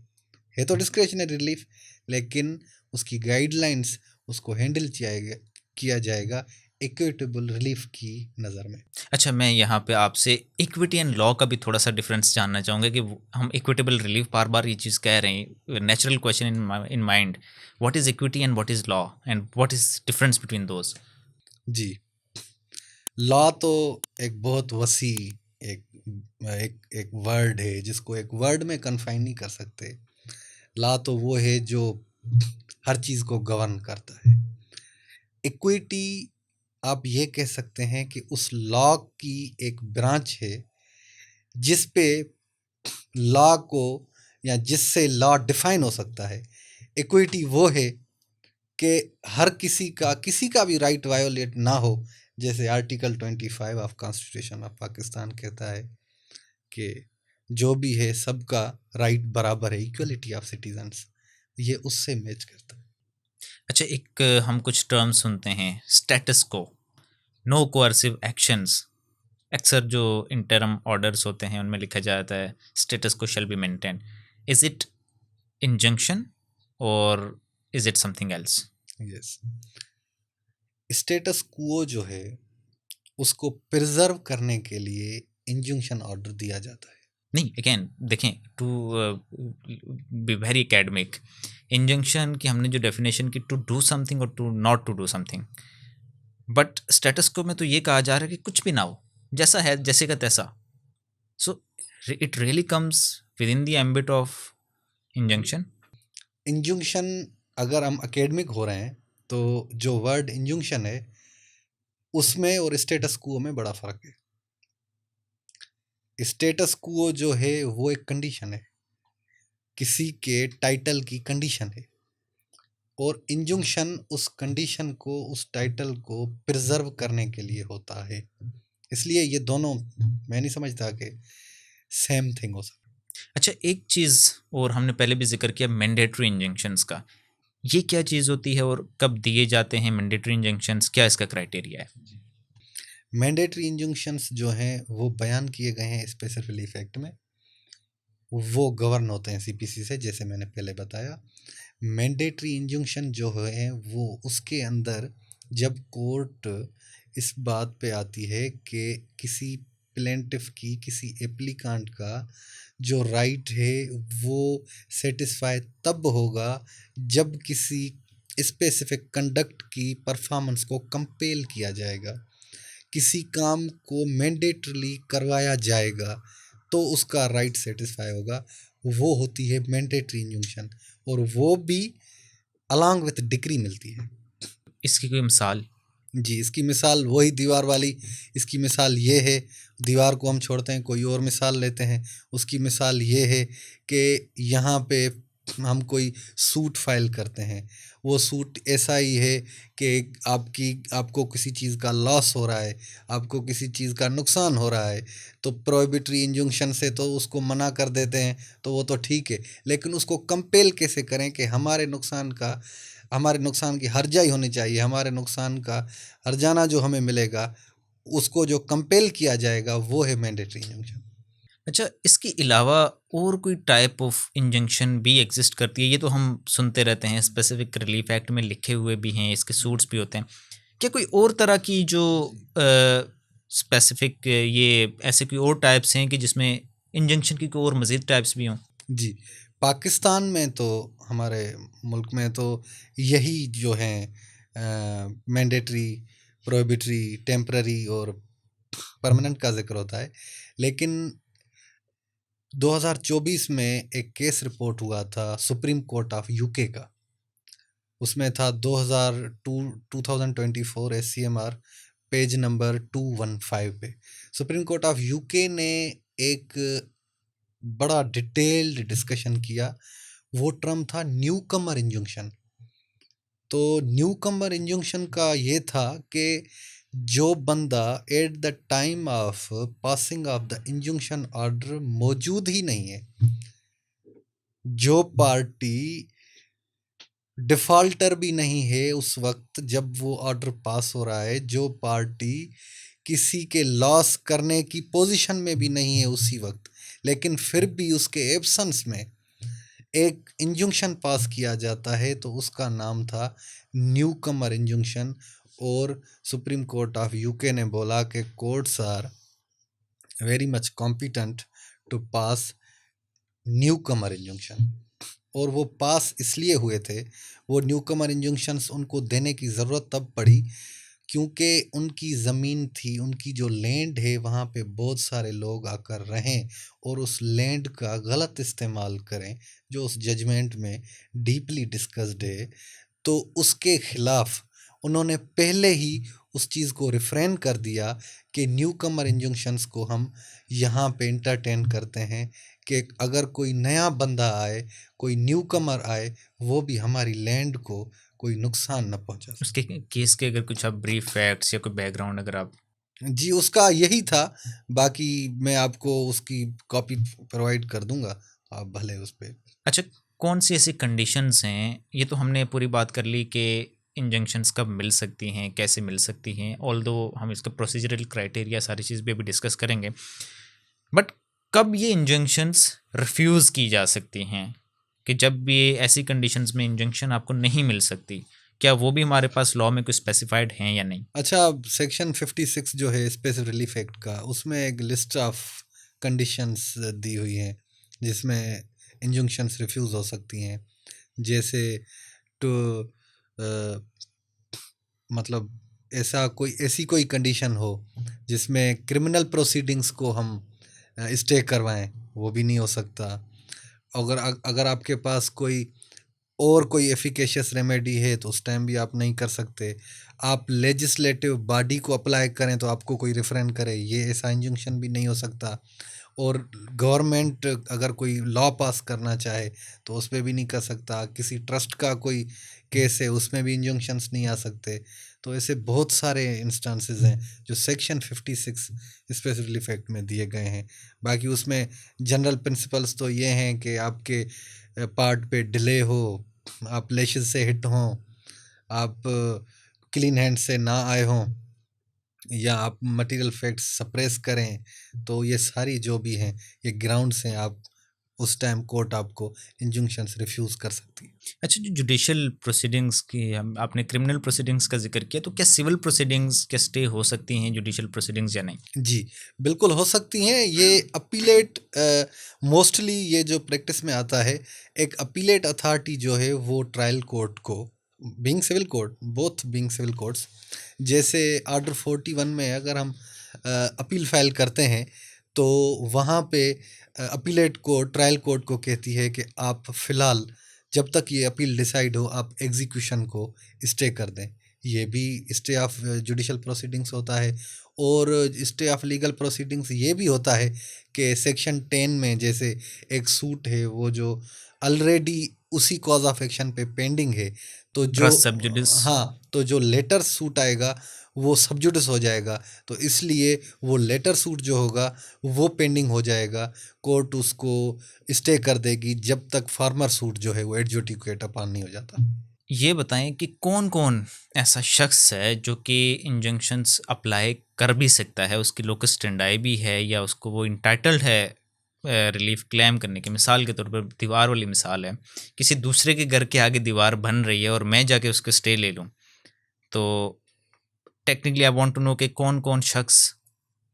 है तो डिस्क्रिशनरी रिलीफ, लेकिन उसकी गाइडलाइंस, उसको हैंडल किया जाएगा इक्विटेबल रिलीफ की नज़र में। अच्छा, मैं यहाँ पे आपसे इक्विटी एंड लॉ का भी थोड़ा सा डिफरेंस जानना चाहूँगा कि हम इक्विटेबल रिलीफ बार बार ये चीज़ कह रहे हैं, natural question in mind, what is equity and what is law and what is difference between those? जी, लॉ तो एक बहुत वसी एक एक एक वर्ड है जिसको एक वर्ड में कन्फाइन नहीं कर सकते। लॉ तो वो है जो हर चीज़ को गवर्न करता है। इक्विटी, आप ये कह सकते हैं कि उस लॉ की एक ब्रांच है जिस पे लॉ को, या जिससे लॉ डिफाइन हो सकता है। इक्विटी वो है कि हर किसी का भी राइट वायोलेट ना हो, जैसे article 25 of constitution of Pakistan कहता है कि जो भी है सबका राइट बराबर है, इक्वलिटी ऑफ सिटीजन्स, ये उससे मैच करता है। अच्छा, एक हम कुछ टर्म्स सुनते हैं, स्टेटस को, नो कोअर्सिव एक्शंस। अक्सर जो इंटरम ऑर्डर्स होते हैं उनमें लिखा जाता है स्टेटस को shall be maintain. Is it injunction और is it something else? Yes, status quo जो है उसको प्रिजर्व करने के लिए इंजंक्शन ऑर्डर दिया जाता है। नहीं, अगेन देखें, to be very academic, injunction की हमने जो डेफिनेशन की, टू डू समथिंग और to not to do something, but status quo में तो ये कहा जा रहा है कि कुछ भी ना हो, जैसा है जैसे का तैसा। So it really comes with in the ambit of injunction? Injunction, अगर हम एकेडमिक हो रहे हैं तो जो वर्ड इंजंक्शन है उसमें और स्टेटस क्वो में बड़ा फर्क है। स्टेटस क्वो जो है वो एक कंडीशन है, किसी के टाइटल की कंडीशन है, और इंजंक्शन उस कंडीशन को, उस टाइटल को प्रिजर्व करने के लिए होता है। इसलिए ये दोनों, मैं नहीं समझता कि सेम थिंग हो सकता। अच्छा, एक चीज़ और हमने पहले भी ज़िक्र किया मैंडेटरी इंजंक्शंस का। ये क्या चीज़ होती है और कब दिए जाते हैं मैंडेटरी इंजंक्शंस? क्या इसका क्राइटेरिया है? मैंडेटरी इंजंक्शंस जो हैं वो बयान किए गए हैं स्पेशल रिलीफ एक्ट में, वो गवर्न होते हैं सीपीसी से, जैसे मैंने पहले बताया। मैंडेटरी इंजंक्शन जो है वो उसके अंदर जब कोर्ट इस बात पे आती है कि किसी प्लेंटिफ की, किसी एप्लीकांट का जो राइट है वो सेटिस्फाई तब होगा जब किसी स्पेसिफिक कंडक्ट की परफॉर्मेंस को कंपेल किया जाएगा, किसी काम को मैंडेटरली करवाया जाएगा, तो उसका राइट सेटिस्फाई होगा। वो होती है मैंडेटरी इंजंक्शन, और वो भी अलॉन्ग विथ डिक्री मिलती है। इसकी कोई मिसाल? जी, इसकी मिसाल वही दीवार वाली, इसकी मिसाल ये है, दीवार को हम छोड़ते हैं, कोई और मिसाल लेते हैं। उसकी मिसाल ये है कि यहाँ पे हम कोई सूट फाइल करते हैं, वो सूट ऐसा ही है कि आपको किसी चीज़ का लॉस हो रहा है, आपको किसी चीज़ का नुकसान हो रहा है, तो प्रोहिबिटरी इंजंक्शन से तो उसको मना कर देते हैं, तो वो तो ठीक है। लेकिन उसको कंपेल कैसे करें कि हमारे नुकसान की हर्जाई होनी चाहिए, हमारे नुकसान का हर्जाना जो हमें मिलेगा, उसको जो कंपेल किया जाएगा, वो है मैंडेटरी इंजंक्शन। अच्छा, इसके अलावा और कोई टाइप ऑफ इंजंक्शन भी एग्जिस्ट करती है? ये तो हम सुनते रहते हैं, स्पेसिफिक रिलीफ एक्ट में लिखे हुए भी हैं, इसके सूट्स भी होते हैं। क्या कोई और तरह की जो स्पेसिफिक ये ऐसे कोई और टाइप्स हैं कि जिसमें इंजंक्शन की कोई और मज़ीद टाइप्स भी हों? जी, पाकिस्तान में तो, हमारे मुल्क में तो यही जो हैं मैंडेटरी, प्रोहिबिटरी, टेम्पररी और परमानेंट का ज़िक्र होता है। लेकिन 2024 में एक केस रिपोर्ट हुआ था सुप्रीम कोर्ट ऑफ यूके का। उसमें था 2024 एससीएमआर पेज नंबर 215 पे। सुप्रीम कोर्ट ऑफ यूके ने एक बड़ा डिटेल्ड डिस्कशन किया। वो टर्म था न्यू कमर इंजंक्शन। तो न्यू कमर इंजंक्शन का ये था कि जो बंदा at the time of passing of the injunction order मौजूद ही नहीं है, जो पार्टी डिफ़ॉल्टर भी नहीं है उस वक्त जब वो ऑर्डर पास हो रहा है, जो पार्टी किसी के लॉस करने की पोजीशन में भी नहीं है उसी वक्त, लेकिन फिर भी उसके एब्सेंस में एक इंजंक्शन पास किया जाता है, तो उसका नाम था न्यू कमर इंजंक्शन। और सुप्रीम कोर्ट ऑफ यूके ने बोला कि courts are very much competent to pass new comer injunction. और वो पास इसलिए हुए थे, वो न्यू कमर इंजंक्शंस उनको देने की ज़रूरत तब पड़ी क्योंकि उनकी ज़मीन थी, उनकी जो लैंड है वहाँ पे बहुत सारे लोग आकर रहें और उस लैंड का गलत इस्तेमाल करें, जो उस जजमेंट में डीपली डिस्कस्ड है। तो उसके ख़िलाफ़ उन्होंने पहले ही उस चीज़ को रिफ्रेन कर दिया कि न्यू कमर इंजंक्शंस को हम यहाँ पे इंटरटेन करते हैं कि अगर कोई नया बंदा आए, कोई न्यू कमर आए, वो भी हमारी लैंड को कोई नुकसान न पहुँचा सके। उसके केस के अगर कुछ आप ब्रीफ फैक्ट्स या कोई बैकग्राउंड अगर आप... जी, उसका यही था। बाकी मैं आपको उसकी कॉपी प्रोवाइड कर दूँगा, आप भले उस पे। अच्छा, कौन सी ऐसी कंडीशंस हैं? ये तो हमने पूरी बात कर ली कि इंजंक्शंस कब मिल सकती हैं, कैसे मिल सकती हैं, ऑल्दो हम इसका प्रोसीजरल क्राइटेरिया सारी चीज़ भी अभी डिस्कस करेंगे। बट कब ये इंजंक्शंस रिफ्यूज़ की जा सकती हैं, कि जब ये ऐसी कंडीशंस में इंजंक्शन आपको नहीं मिल सकती, क्या वो भी हमारे पास लॉ में कोई स्पेसिफाइड हैं या नहीं? अच्छा, सेक्शन 56 जो है स्पेशल रिलीफ एक्ट का, उसमें एक लिस्ट ऑफ कंडीशंस दी हुई हैं जिसमें इंजंक्शंस रिफ्यूज़ हो सकती हैं। जैसे टू मतलब ऐसी कोई कंडीशन हो जिसमें क्रिमिनल प्रोसीडिंग्स को हम स्टे करवाएं, वो भी नहीं हो सकता। अगर आपके पास कोई एफिकेशियस रेमेडी है तो उस टाइम भी आप नहीं कर सकते। आप लेजिस्लेटिव बॉडी को अप्लाई करें तो आपको कोई रेफरेंस करे, ये ऐसा इंजंक्शन भी नहीं हो सकता। और गवर्नमेंट अगर कोई लॉ पास करना चाहे तो उस पे भी नहीं कर सकता। किसी ट्रस्ट का कोई केस है उसमें भी इंजंक्शंस नहीं आ सकते। तो ऐसे बहुत सारे इंस्टांसेस हैं जो सेक्शन 56 स्पेसिफिक इफेक्ट में दिए गए हैं। बाकी उसमें जनरल प्रिंसिपल्स तो ये हैं कि आपके पार्ट पे डिले हो, आप लेशेस से हिट हों, आप क्लीन हैंड से ना आए हों, या आप मटेरियल फैक्ट्स सप्रेस करें, तो ये सारी जो भी हैं ये ग्राउंड्स हैं। आप उस टाइम कोर्ट आपको इंजंक्शंस रिफ्यूज़ कर सकती है। अच्छा, जो जुडिशियल प्रोसीडिंग्स की हम आपने क्रिमिनल प्रोसीडिंग्स का जिक्र किया, तो क्या सिविल प्रोसीडिंग्स के स्टे हो सकती हैं जुडिशियल प्रोसीडिंग्स या नहीं? जी, बिल्कुल हो सकती हैं। ये अपीलेट मोस्टली ये जो प्रैक्टिस में आता है, एक अपीलेट अथॉरिटी जो है वो ट्रायल कोर्ट को, being civil court, both being civil courts, जैसे ऑर्डर 41 में अगर हम अपील फाइल करते हैं तो वहाँ पे अपीलेट कोर्ट ट्रायल कोर्ट को कहती है कि आप फ़िलहाल जब तक ये अपील डिसाइड हो आप एग्जीक्यूशन को स्टे कर दें। ये भी स्टे ऑफ जुडिशियल प्रोसीडिंग्स होता है। और स्टे ऑफ लीगल प्रोसीडिंग्स ये भी होता है कि सेक्शन 10 में जैसे एक सूट है वो जो ऑलरेडी उसी कॉज ऑफ एक्शन पे पेंडिंग है, तो जो ट्रस्ट सब जुडिस। हाँ, तो जो लेटर सूट आएगा वो सब जुडिस हो जाएगा। तो इसलिए वो लेटर सूट जो होगा वो पेंडिंग हो जाएगा। कोर्ट उसको स्टे कर देगी जब तक फार्मर सूट जो है वो एडजुडिकेट अपॉन नहीं हो जाता। ये बताएं कि कौन कौन ऐसा शख्स है जो कि इंजंक्शंस अप्लाई कर भी सकता है, उसकी लोकस स्टैंडाई भी है, या उसको वो इंटाइटल्ड है रिलीफ क्लेम करने की। मिसाल के तौर पर दीवार वाली मिसाल है, किसी दूसरे के घर के आगे दीवार बन रही है और मैं जाके उसको स्टे ले लूँ, तो technically I want to know कि कौन कौन शख्स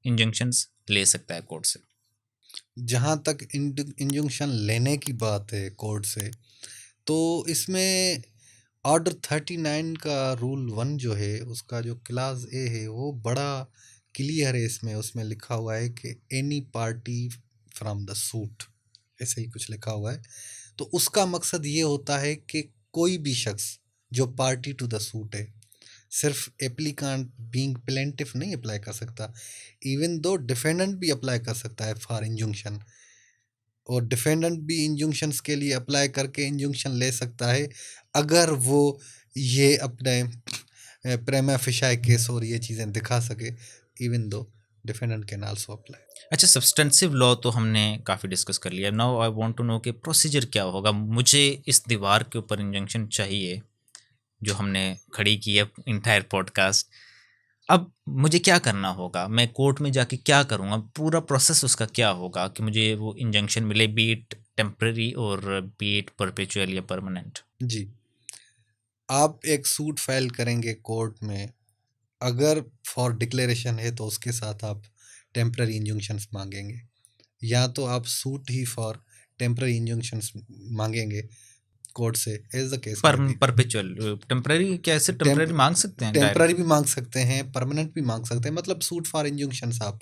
इंजंक्शंस ले सकता है कोर्ट से। जहाँ तक इंजंक्शन लेने की बात है कोर्ट से, तो इसमें ऑर्डर 39 का रूल 1 जो है उसका जो क्लास ए है वो बड़ा क्लियर है। इसमें उसमें लिखा हुआ है कि any party from the suit, ऐसे ही कुछ लिखा हुआ है। तो उसका मकसद ये होता है कि कोई भी शख्स जो पार्टी टू द सूट है, सिर्फ एप्लीकांट बीइंग प्लेंटिफ नहीं अप्लाई कर सकता, इवन दो डिफेंडेंट भी अप्लाई कर सकता है फॉर इंजंक्शन। और डिफेंडेंट भी इंजंक्शंस के लिए अप्लाई करके इंजंक्शन ले सकता है अगर वो ये अपने प्रेमा फिशाई केस और ये चीज़ें दिखा सके, even though defendant can also apply. अच्छा, सब्सटेंसिव लॉ तो हमने काफ़ी डिस्कस कर लिया। Now I want to know कि प्रोसीजर क्या होगा। मुझे इस दीवार के ऊपर इंजंक्शन चाहिए जो हमने खड़ी की है इंटायर पॉडकास्ट। अब मुझे क्या करना होगा, मैं कोर्ट में जाके क्या करूँगा, पूरा प्रोसेस उसका क्या होगा कि मुझे वो इंजंक्शन मिले, बी इट टेम्पररी और बी इट परपेचुअल या परमानेंट? जी, आप एक सूट फाइल करेंगे कोर्ट में, अगर फॉर डिक्लेरेशन है तो उसके साथ आप टेम्पररी इंजंक्शंस मांगेंगे, या तो आप suit he for temporary injunctions मांगेंगे कोर्ट से, एज द केस में बी। परपेचुअल टेम्पररी कैसे टेम्पररी मांग सकते हैं टेम्पररी डायरेक्ट? भी मांग सकते हैं, परमानेंट भी मांग सकते हैं। मतलब सूट फॉर इंजंक्शंस आप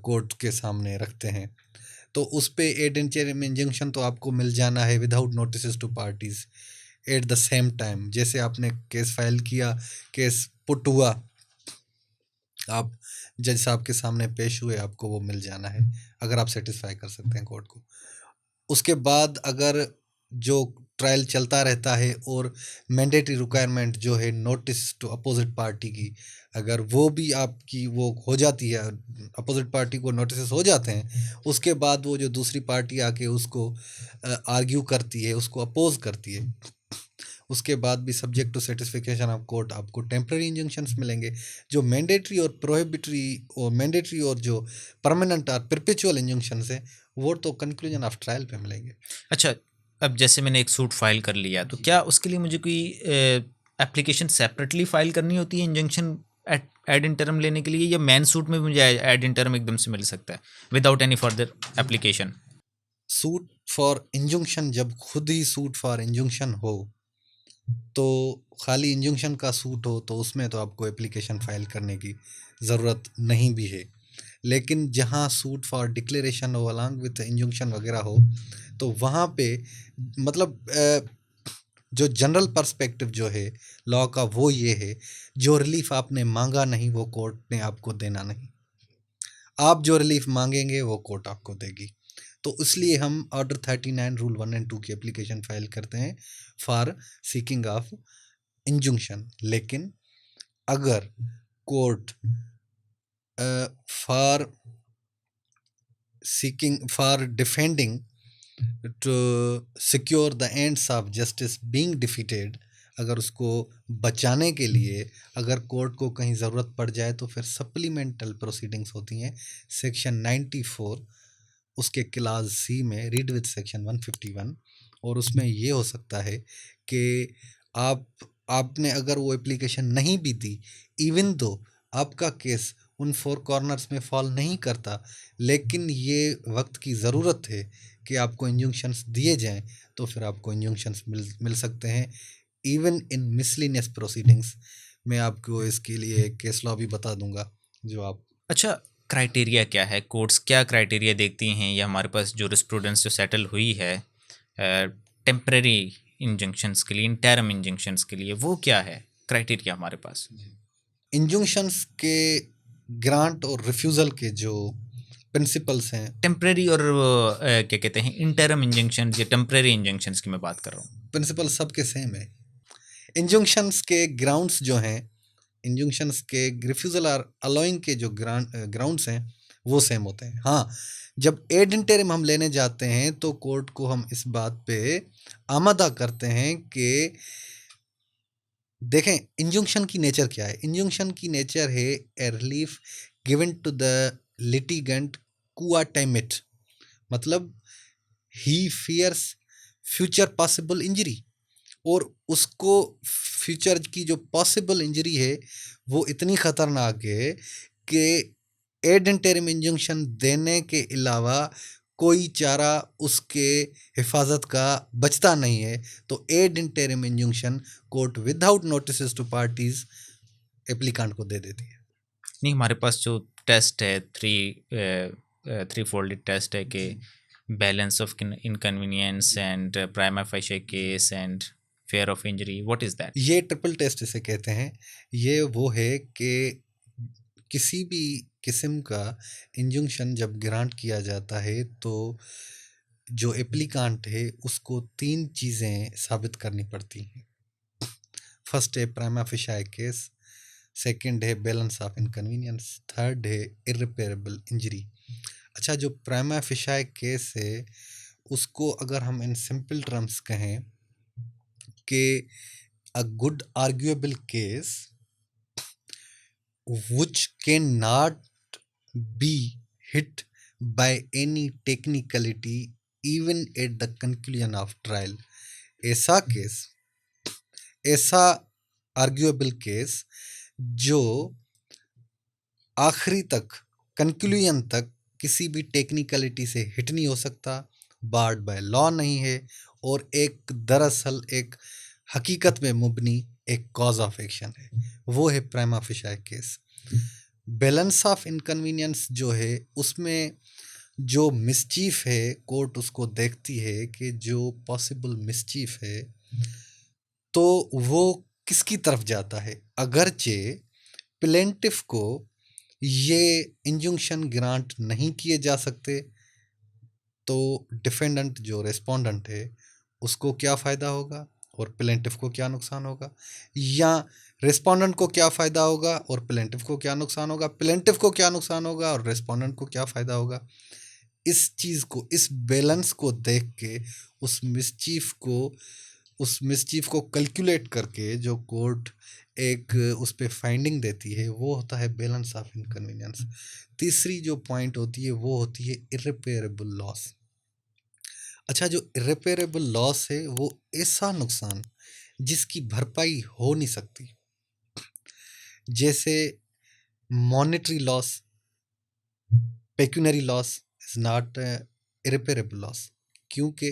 कोर्ट के सामने रखते हैं तो उस पे एड इंटरिम इंजंक्शन तो आपको मिल जाना है without notice to parties at the same time. जैसे आपने केस फाइल किया, केस पुट हुआ, आप जज साहब के सामने पेश हुए, आपको वो मिल जाना है अगर आप सेटिस्फाई कर सकते हैं कोर्ट को। उसके बाद अगर जो ट्रायल चलता रहता है और मैंडेटरी रिक्वायरमेंट जो है नोटिस टू अपोजिट पार्टी की, अगर वो भी आपकी वो हो जाती है, अपोजिट पार्टी को नोटिस हो जाते हैं, उसके बाद वो जो दूसरी पार्टी आके उसको आर्ग्यू करती है, उसको अपोज करती है, उसके बाद भी subject to satisfaction of court आपको टेम्पररी इंजंक्शंस मिलेंगे। जो मैंडेटरी और प्रोहिबिटरी और मैंडेटरी और जो परमानेंट और परपेचुअल इंजंक्शंस हैं वो तो कंक्लूजन ऑफ ट्रायल पे मिलेंगे। अच्छा, अब जैसे मैंने एक सूट फाइल कर लिया, तो क्या उसके लिए मुझे कोई एप्लीकेशन सेपरेटली फाइल करनी होती है इंजंक्शन एड इंटरम लेने के लिए, या मैन सूट में मुझे एड इंटरम एकदम से मिल सकता है without any further application? Suit for injunction जब खुद ही सूट फॉर इंजंक्शन हो, तो खाली इंजंक्शन का सूट हो तो उसमें तो आपको एप्लीकेशन फाइल करने की ज़रूरत नहीं भी है। लेकिन जहाँ सूट फॉर डिक्लेरेशन हो अलॉन्ग विथ इंजंक्शन वगैरह हो, तो वहाँ पे मतलब जो जनरल पर्सपेक्टिव जो है लॉ का वो ये है, जो रिलीफ आपने मांगा नहीं वो कोर्ट ने आपको देना नहीं। आप जो रिलीफ मांगेंगे वो कोर्ट आपको देगी। तो इसलिए हम ऑर्डर 39 रूल 1 एंड 2 की एप्लीकेशन फाइल करते हैं फॉर सीकिंग ऑफ इंजंक्शन। लेकिन अगर court for seeking for defending to secure the ends of justice being defeated, अगर उसको बचाने के लिए अगर कोर्ट को कहीं ज़रूरत पड़ जाए तो फिर सप्लीमेंटल प्रोसीडिंग्स होती हैं सेक्शन 94 उसके क्लास सी में, रीड विद सेक्शन 151। और उसमें ये हो सकता है कि आपने अगर वो एप्लीकेशन नहीं भी दी, इवन दो आपका केस उन 4 कॉर्नर्स में फॉल नहीं करता, लेकिन ये वक्त की ज़रूरत है कि आपको इंजंक्शंस दिए जाएं, तो फिर आपको इंजंक्शंस मिल सकते हैं इवन इन मिसलिनियस प्रोसीडिंग्स। मैं आपको इसके लिए केस लॉ भी बता दूंगा जो आप। अच्छा, क्राइटेरिया क्या है? कोर्ट्स क्या क्राइटेरिया देखती हैं, या हमारे पास जूरिस्प्रूडेंस जो सेटल हुई है टेम्परेरी इंजंक्शंस के लिए, इंटरम इंजंक्शंस के लिए, वो क्या है क्राइटेरिया हमारे पास? इंजंक्शंस के ग्रांट और रिफ्यूज़ल के जो प्रिंसिपल्स हैं, टेम्परेरी और क्या कहते हैं, इंटरम इंजंक्शंस या टेम्परेरी इंजंक्शंस की मैं बात कर रहा हूँ। प्रिंसिपल सबके सेम है। इंजंक्शंस के ग्राउंड्स जो हैं, इंजंक्शंस के रिफ्यूज़ल और अलाउइंग के जो ग्राउंड्स हैं वो सेम होते हैं। हाँ, जब एड इंटरिम हम लेने जाते हैं तो कोर्ट को हम इस बात पे आमादा करते हैं कि देखें इंजंक्शन की नेचर क्या है। इंजंक्शन की नेचर है a relief given to the litigant quia timet, मतलब he fears future possible injury, और उसको फ्यूचर की जो पॉसिबल इंजरी है वो इतनी ख़तरनाक है कि एड इंटरिम इंजंक्शन देने के अलावा कोई चारा उसके हिफाजत का बचता नहीं है। तो ad interim injunction court without notice to parties applicant को दे देती है। नहीं, हमारे पास जो टेस्ट है, थ्री फोल्डेड टेस्ट है कि balance of inconvenience and prima facial case and fair of injury, what is that? ये ट्रिपल टेस्ट इसे कहते हैं। ये वो है कि किसी भी किस्म का इंजंक्शन जब ग्रांट किया जाता है तो जो एप्लीकांट है उसको 3 चीज़ें साबित करनी पड़ती हैं। फर्स्ट है प्राइमा फेशियल केस, सेकंड है बैलेंस ऑफ इनकन्वीनियंस, थर्ड है इर्रिपेरेबल इंजरी। अच्छा, जो प्राइमा फेशियल केस है उसको अगर हम इन सिंपल टर्म्स कहें कि a good arguable case which cannot be hit by any technicality even at the conclusion of trial। ऐसा केस, ऐसा आर्ग्यूएबल केस जो आखिरी तक, कंक्लूजन तक किसी भी टेक्निकलिटी से हिट नहीं हो सकता, बार्ड बाय लॉ नहीं है, और एक दरअसल एक हकीकत में मुबनी एक कॉज ऑफ एक्शन है, वो है prima facial case. Balance of inconvenience जो है उसमें जो मिसचीफ है कोर्ट उसको देखती है कि जो पॉसिबल मिसचीफ है तो वो किसकी तरफ जाता है। अगरचे प्लेंटिफ को ये इंजंक्शन ग्रांट नहीं किए जा सकते तो डिफेंडेंट जो रेस्पोंडेंट है उसको क्या फ़ायदा होगा और प्लेंटिफ को क्या नुकसान होगा, या रेस्पोंडेंट को क्या फ़ायदा होगा और प्लेंटिफ को क्या नुकसान होगा, प्लेंटिफ को क्या नुकसान होगा और रेस्पोंडेंट को क्या फ़ायदा होगा। इस चीज़ को, इस बैलेंस को देख के उस मिसचीफ को कैलकुलेट करके जो कोर्ट एक उस पर फाइंडिंग देती है वो होता है बैलेंस ऑफ इनकन्वीनियंस। तीसरी जो पॉइंट होती है वो होती है इर्रिपेरेबल लॉस। अच्छा, जो इर्रिपेरेबल लॉस है वो ऐसा नुकसान जिसकी भरपाई हो नहीं सकती, जैसे monetary loss, pecuniary loss is not irreparable loss, क्योंकि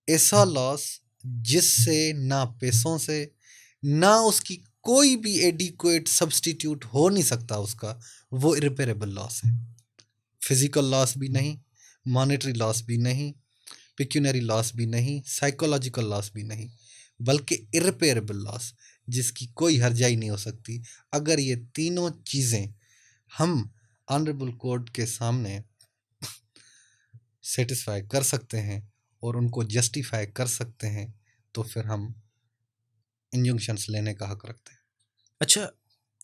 ऐसा लॉस जिससे ना पैसों से ना उसकी कोई भी एडिक्वेट सब्स्टिट्यूट हो नहीं सकता उसका, वो इर्रिपेरेबल लॉस है। फिजिकल लॉस भी नहीं, मॉनेटरी लॉस भी नहीं, पेक्यूनरी लॉस भी नहीं, साइकोलॉजिकल लॉस भी नहीं, बल्कि इर्रिपेरेबल लॉस जिसकी कोई हर्जाई नहीं हो सकती। अगर ये तीनों चीज़ें हम ऑनरेबल कोर्ट के सामने सेटिस्फाई कर सकते हैं और उनको जस्टिफाई कर सकते हैं, तो फिर हम इंजंक्शंस लेने का हक रखते हैं। अच्छा,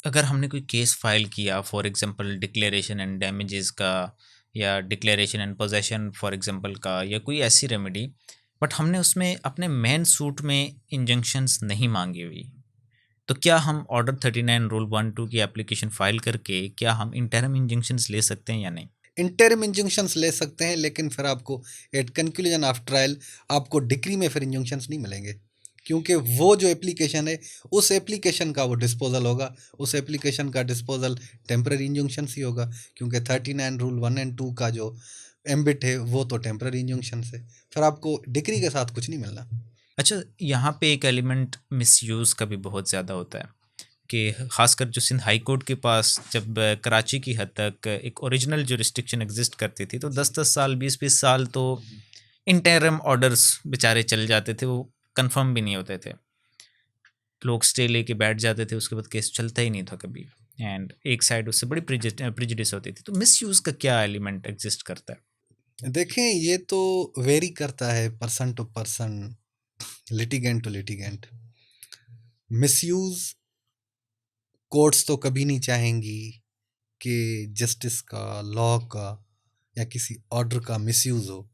अगर हमने कोई केस फाइल किया for example declaration and damages का, या declaration and possession for example का, या कोई ऐसी रेमेडी, बट हमने उसमें अपने मेन सूट में इंजंक्शंस नहीं मांगी हुई, तो क्या हम ऑर्डर 39 रूल 1-2 की एप्लीकेशन फाइल करके क्या हम इंटरम इंजंक्शंस ले सकते हैं या नहीं? इंटरिम इंजंक्शंस ले सकते हैं, लेकिन फिर आपको एट कंक्लूजन ऑफ ट्रायल आपको डिक्री में फिर इंजंक्शंस नहीं मिलेंगे, क्योंकि वो जो एप्लीकेशन है उस एप्लीकेशन का वो डिस्पोजल होगा, उस एप्लीकेशन का डिस्पोजल टेम्पररी इंजंक्शंस ही होगा, क्योंकि 39 रूल 1 एंड 2 का जो एम्बिट है वो तो टेम्पररी इंजंक्शंस है, फिर आपको डिक्री के साथ कुछ नहीं मिलना। अच्छा, यहाँ पे एक एलिमेंट मिसयूज़ का भी बहुत ज़्यादा होता है कि ख़ासकर जो सिंध हाई कोर्ट के पास जब कराची की हद तक एक ओरिजिनल जो रिस्ट्रिक्शन एग्जिस्ट करती थी, तो 10-10 साल 20-20 साल तो इंटरम ऑर्डर्स बेचारे चल जाते थे, वो कंफर्म भी नहीं होते थे, लोग स्टे लेके बैठ जाते थे, उसके बाद केस चलता ही नहीं था कभी, एंड एक साइड उससे बड़ी प्रिजुडिस होती थी। तो मिसयूज़ का क्या एलिमेंट एग्जिस्ट करता है? देखें, ये तो वेरी करता है person to person, litigant to litigant. Misuse courts तो कभी नहीं चाहेंगी कि जस्टिस का, लॉ का या किसी ऑर्डर का मिसयूज़ हो।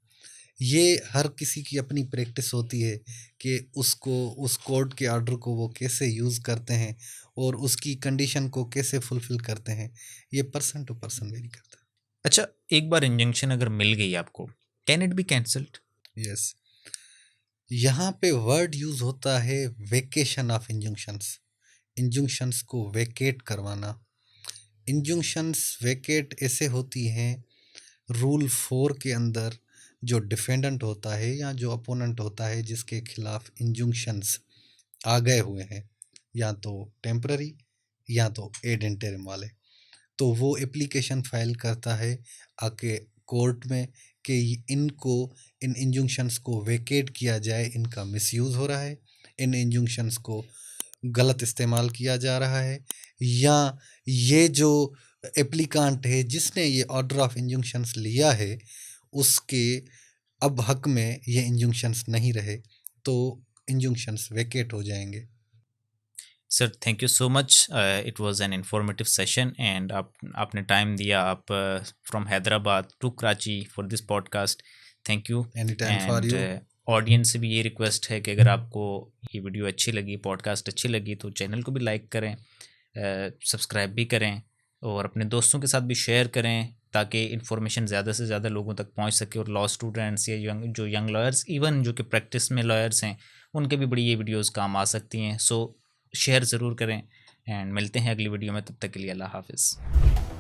ये हर किसी की अपनी प्रैक्टिस होती है कि उसको, उस कोर्ट के ऑर्डर को वो कैसे यूज़ करते हैं और उसकी कंडीशन को कैसे फुलफ़िल करते हैं, ये पर्सन टू पर्सन वेरी करता अच्छा, एक बार इंजंक्शन अगर मिल गई आपको, कैन इट बी कैंसल्ड? है। यस, यहाँ पे वर्ड यूज़ होता है वेकेशन ऑफ इंजंक्शंस, इंजंक्शंस को वेकेट करवाना। इंजंक्शंस वेकेट ऐसे होती हैं, रूल 4 के अंदर जो डिफेंडेंट होता है या जो अपोनेंट होता है जिसके खिलाफ इंजंक्शंस आ गए हुए हैं, या तो टेम्पररी या तो एड इंटरिम वाले, तो वो एप्लीकेशन फाइल करता है आके कोर्ट में कि इनको, इन इंजंक्शंस को वेकेट किया जाए, इनका मिसयूज़ हो रहा है, इन इंजंक्शंस को गलत इस्तेमाल किया जा रहा है, या ये जो एप्लीकांट है जिसने ये ऑर्डर ऑफ इंजंक्शंस लिया है उसके अब हक में ये इंजंक्शंस नहीं रहे, तो इंजंक्शंस वेकेट हो जाएंगे। Sir, thank you so much, it was an informative session, and आपने टाइम दिया, आप from Hyderabad to Karachi for this podcast, thank you. Any time for and you. Audience से भी ये रिक्वेस्ट है कि अगर आपको ये वीडियो अच्छी लगी, पॉडकास्ट अच्छी लगी, तो चैनल को भी लाइक करें, सब्सक्राइब भी करें, और अपने दोस्तों के साथ भी शेयर करें, ताकि इन्फॉर्मेशन ज़्यादा से ज़्यादा लोगों तक पहुंच सके, और लॉ स्टूडेंट्स या जो यंग लॉयर्स, इवन जो कि प्रैक्टिस में लॉयर्स हैं, उनके भी बड़ी ये वीडियोस काम आ सकती हैं। सो शेयर ज़रूर करें, एंड मिलते हैं अगली वीडियो में, तब तक के लिए अल्लाह हाफिज़।